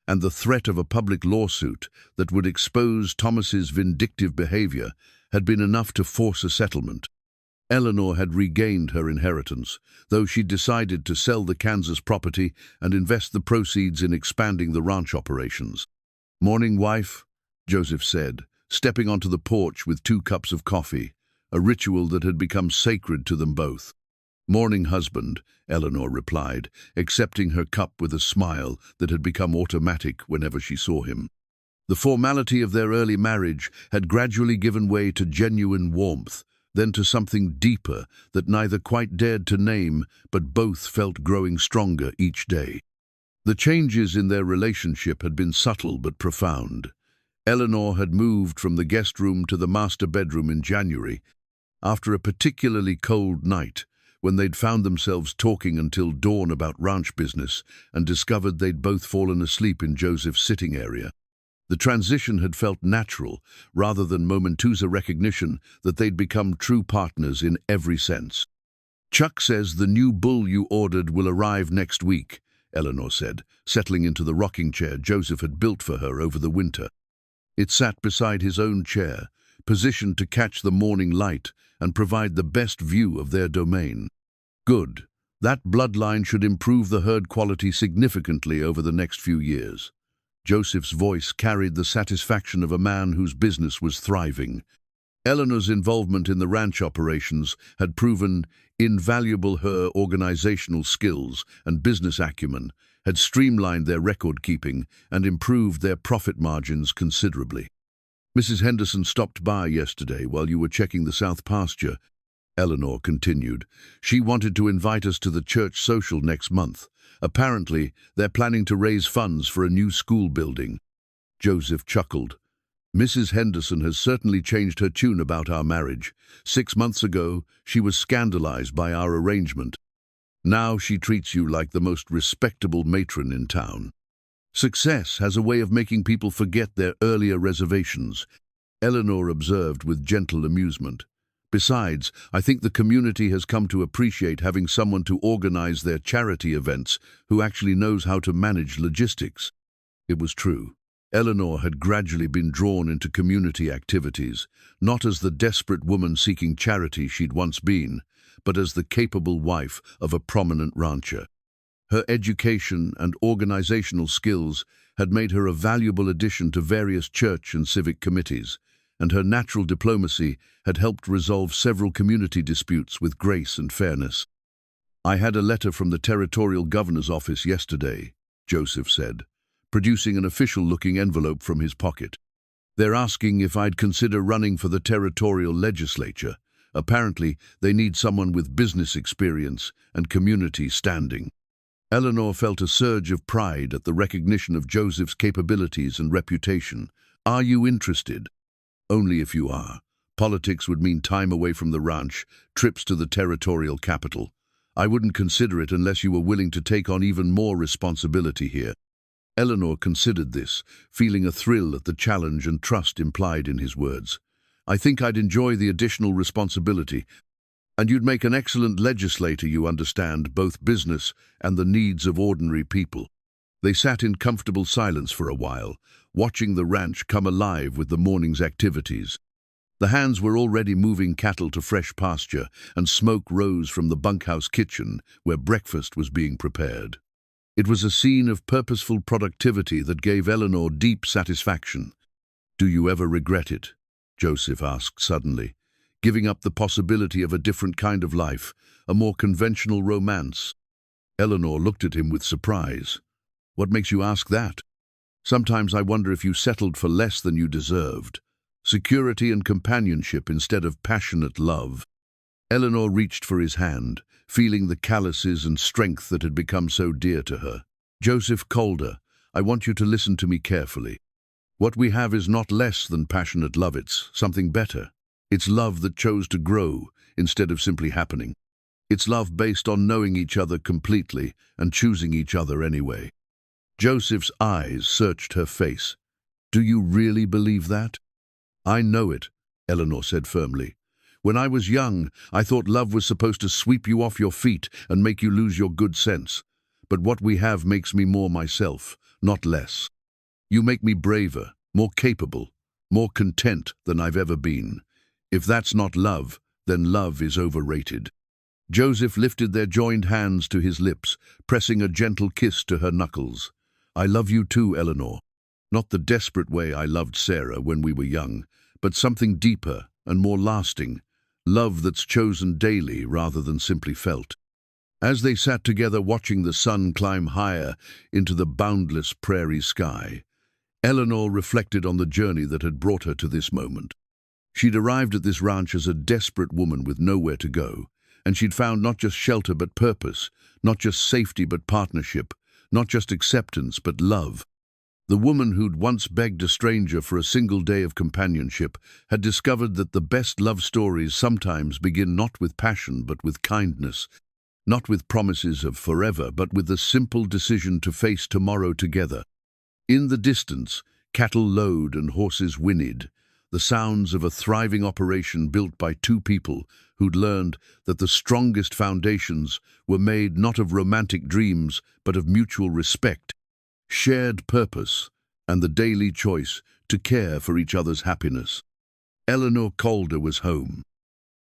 and the threat of a public lawsuit that would expose Thomas's vindictive behavior had been enough to force a settlement. Eleanor had regained her inheritance, though she decided to sell the Kansas property and invest the proceeds in expanding the ranch operations. "Morning, wife," Joseph said, stepping onto the porch with 2 cups of coffee, a ritual that had become sacred to them both. "Morning, husband," Eleanor replied, accepting her cup with a smile that had become automatic whenever she saw him. The formality of their early marriage had gradually given way to genuine warmth, then to something deeper that neither quite dared to name, but both felt growing stronger each day. The changes in their relationship had been subtle but profound. Eleanor had moved from the guest room to the master bedroom in January, after a particularly cold night, when they'd found themselves talking until dawn about ranch business and discovered they'd both fallen asleep in Joseph's sitting area. The transition had felt natural, rather than momentuous recognition that they'd become true partners in every sense. "Chuck says the new bull you ordered will arrive next week," Eleanor said, settling into the rocking chair Joseph had built for her over the winter. It sat beside his own chair, positioned to catch the morning light and provide the best view of their domain. "Good. That bloodline should improve the herd quality significantly over the next few years." Joseph's voice carried the satisfaction of a man whose business was thriving. Eleanor's involvement in the ranch operations had proven invaluable. Her organizational skills and business acumen had streamlined their record-keeping and improved their profit margins considerably. "Mrs. Henderson stopped by yesterday while you were checking the south pasture," Eleanor continued. "She wanted to invite us to the church social next month. Apparently, they're planning to raise funds for a new school building." Joseph chuckled. "Mrs. Henderson has certainly changed her tune about our marriage. 6 months ago, she was scandalized by our arrangement. Now she treats you like the most respectable matron in town. Success has a way of making people forget their earlier reservations," Eleanor observed with gentle amusement. "Besides, I think the community has come to appreciate having someone to organize their charity events who actually knows how to manage logistics." It was true. Eleanor had gradually been drawn into community activities, not as the desperate woman seeking charity she'd once been, but as the capable wife of a prominent rancher. Her education and organizational skills had made her a valuable addition to various church and civic committees, and her natural diplomacy had helped resolve several community disputes with grace and fairness. "I had a letter from the territorial governor's office yesterday," Joseph said, producing an official-looking envelope from his pocket. "They're asking if I'd consider running for the territorial legislature. Apparently, they need someone with business experience and community standing." Eleanor felt a surge of pride at the recognition of Joseph's capabilities and reputation. "Are you interested?" "Only if you are. Politics would mean time away from the ranch, trips to the territorial capital. I wouldn't consider it unless you were willing to take on even more responsibility here." Eleanor considered this, feeling a thrill at the challenge and trust implied in his words. "I think I'd enjoy the additional responsibility." And you'd make an excellent legislator, you understand, both business and the needs of ordinary people. They sat in comfortable silence for a while, watching the ranch come alive with the morning's activities. The hands were already moving cattle to fresh pasture, and smoke rose from the bunkhouse kitchen where breakfast was being prepared. It was a scene of purposeful productivity that gave Eleanor deep satisfaction. "Do you ever regret it?" Joseph asked suddenly. "Giving up the possibility of a different kind of life, a more conventional romance?" Eleanor looked at him with surprise. "What makes you ask that?" "Sometimes I wonder if you settled for less than you deserved. Security and companionship instead of passionate love." Eleanor reached for his hand, feeling the calluses and strength that had become so dear to her. "Joseph Calder, I want you to listen to me carefully. What we have is not less than passionate love, it's something better. It's love that chose to grow instead of simply happening. It's love based on knowing each other completely and choosing each other anyway." Joseph's eyes searched her face. "Do you really believe that?" "I know it," Eleanor said firmly. "When I was young, I thought love was supposed to sweep you off your feet and make you lose your good sense. But what we have makes me more myself, not less. You make me braver, more capable, more content than I've ever been. If that's not love, then love is overrated." Joseph lifted their joined hands to his lips, pressing a gentle kiss to her knuckles. "I love you too, Eleanor. Not the desperate way I loved Sarah when we were young, but something deeper and more lasting, love that's chosen daily rather than simply felt." As they sat together watching the sun climb higher into the boundless prairie sky, Eleanor reflected on the journey that had brought her to this moment. She'd arrived at this ranch as a desperate woman with nowhere to go, and she'd found not just shelter but purpose, not just safety but partnership, not just acceptance but love. The woman who'd once begged a stranger for a single day of companionship had discovered that the best love stories sometimes begin not with passion but with kindness, not with promises of forever but with the simple decision to face tomorrow together. In the distance, cattle lowed and horses whinnied, the sounds of a thriving operation built by two people who'd learned that the strongest foundations were made not of romantic dreams but of mutual respect, shared purpose, and the daily choice to care for each other's happiness. Eleanor Calder was home.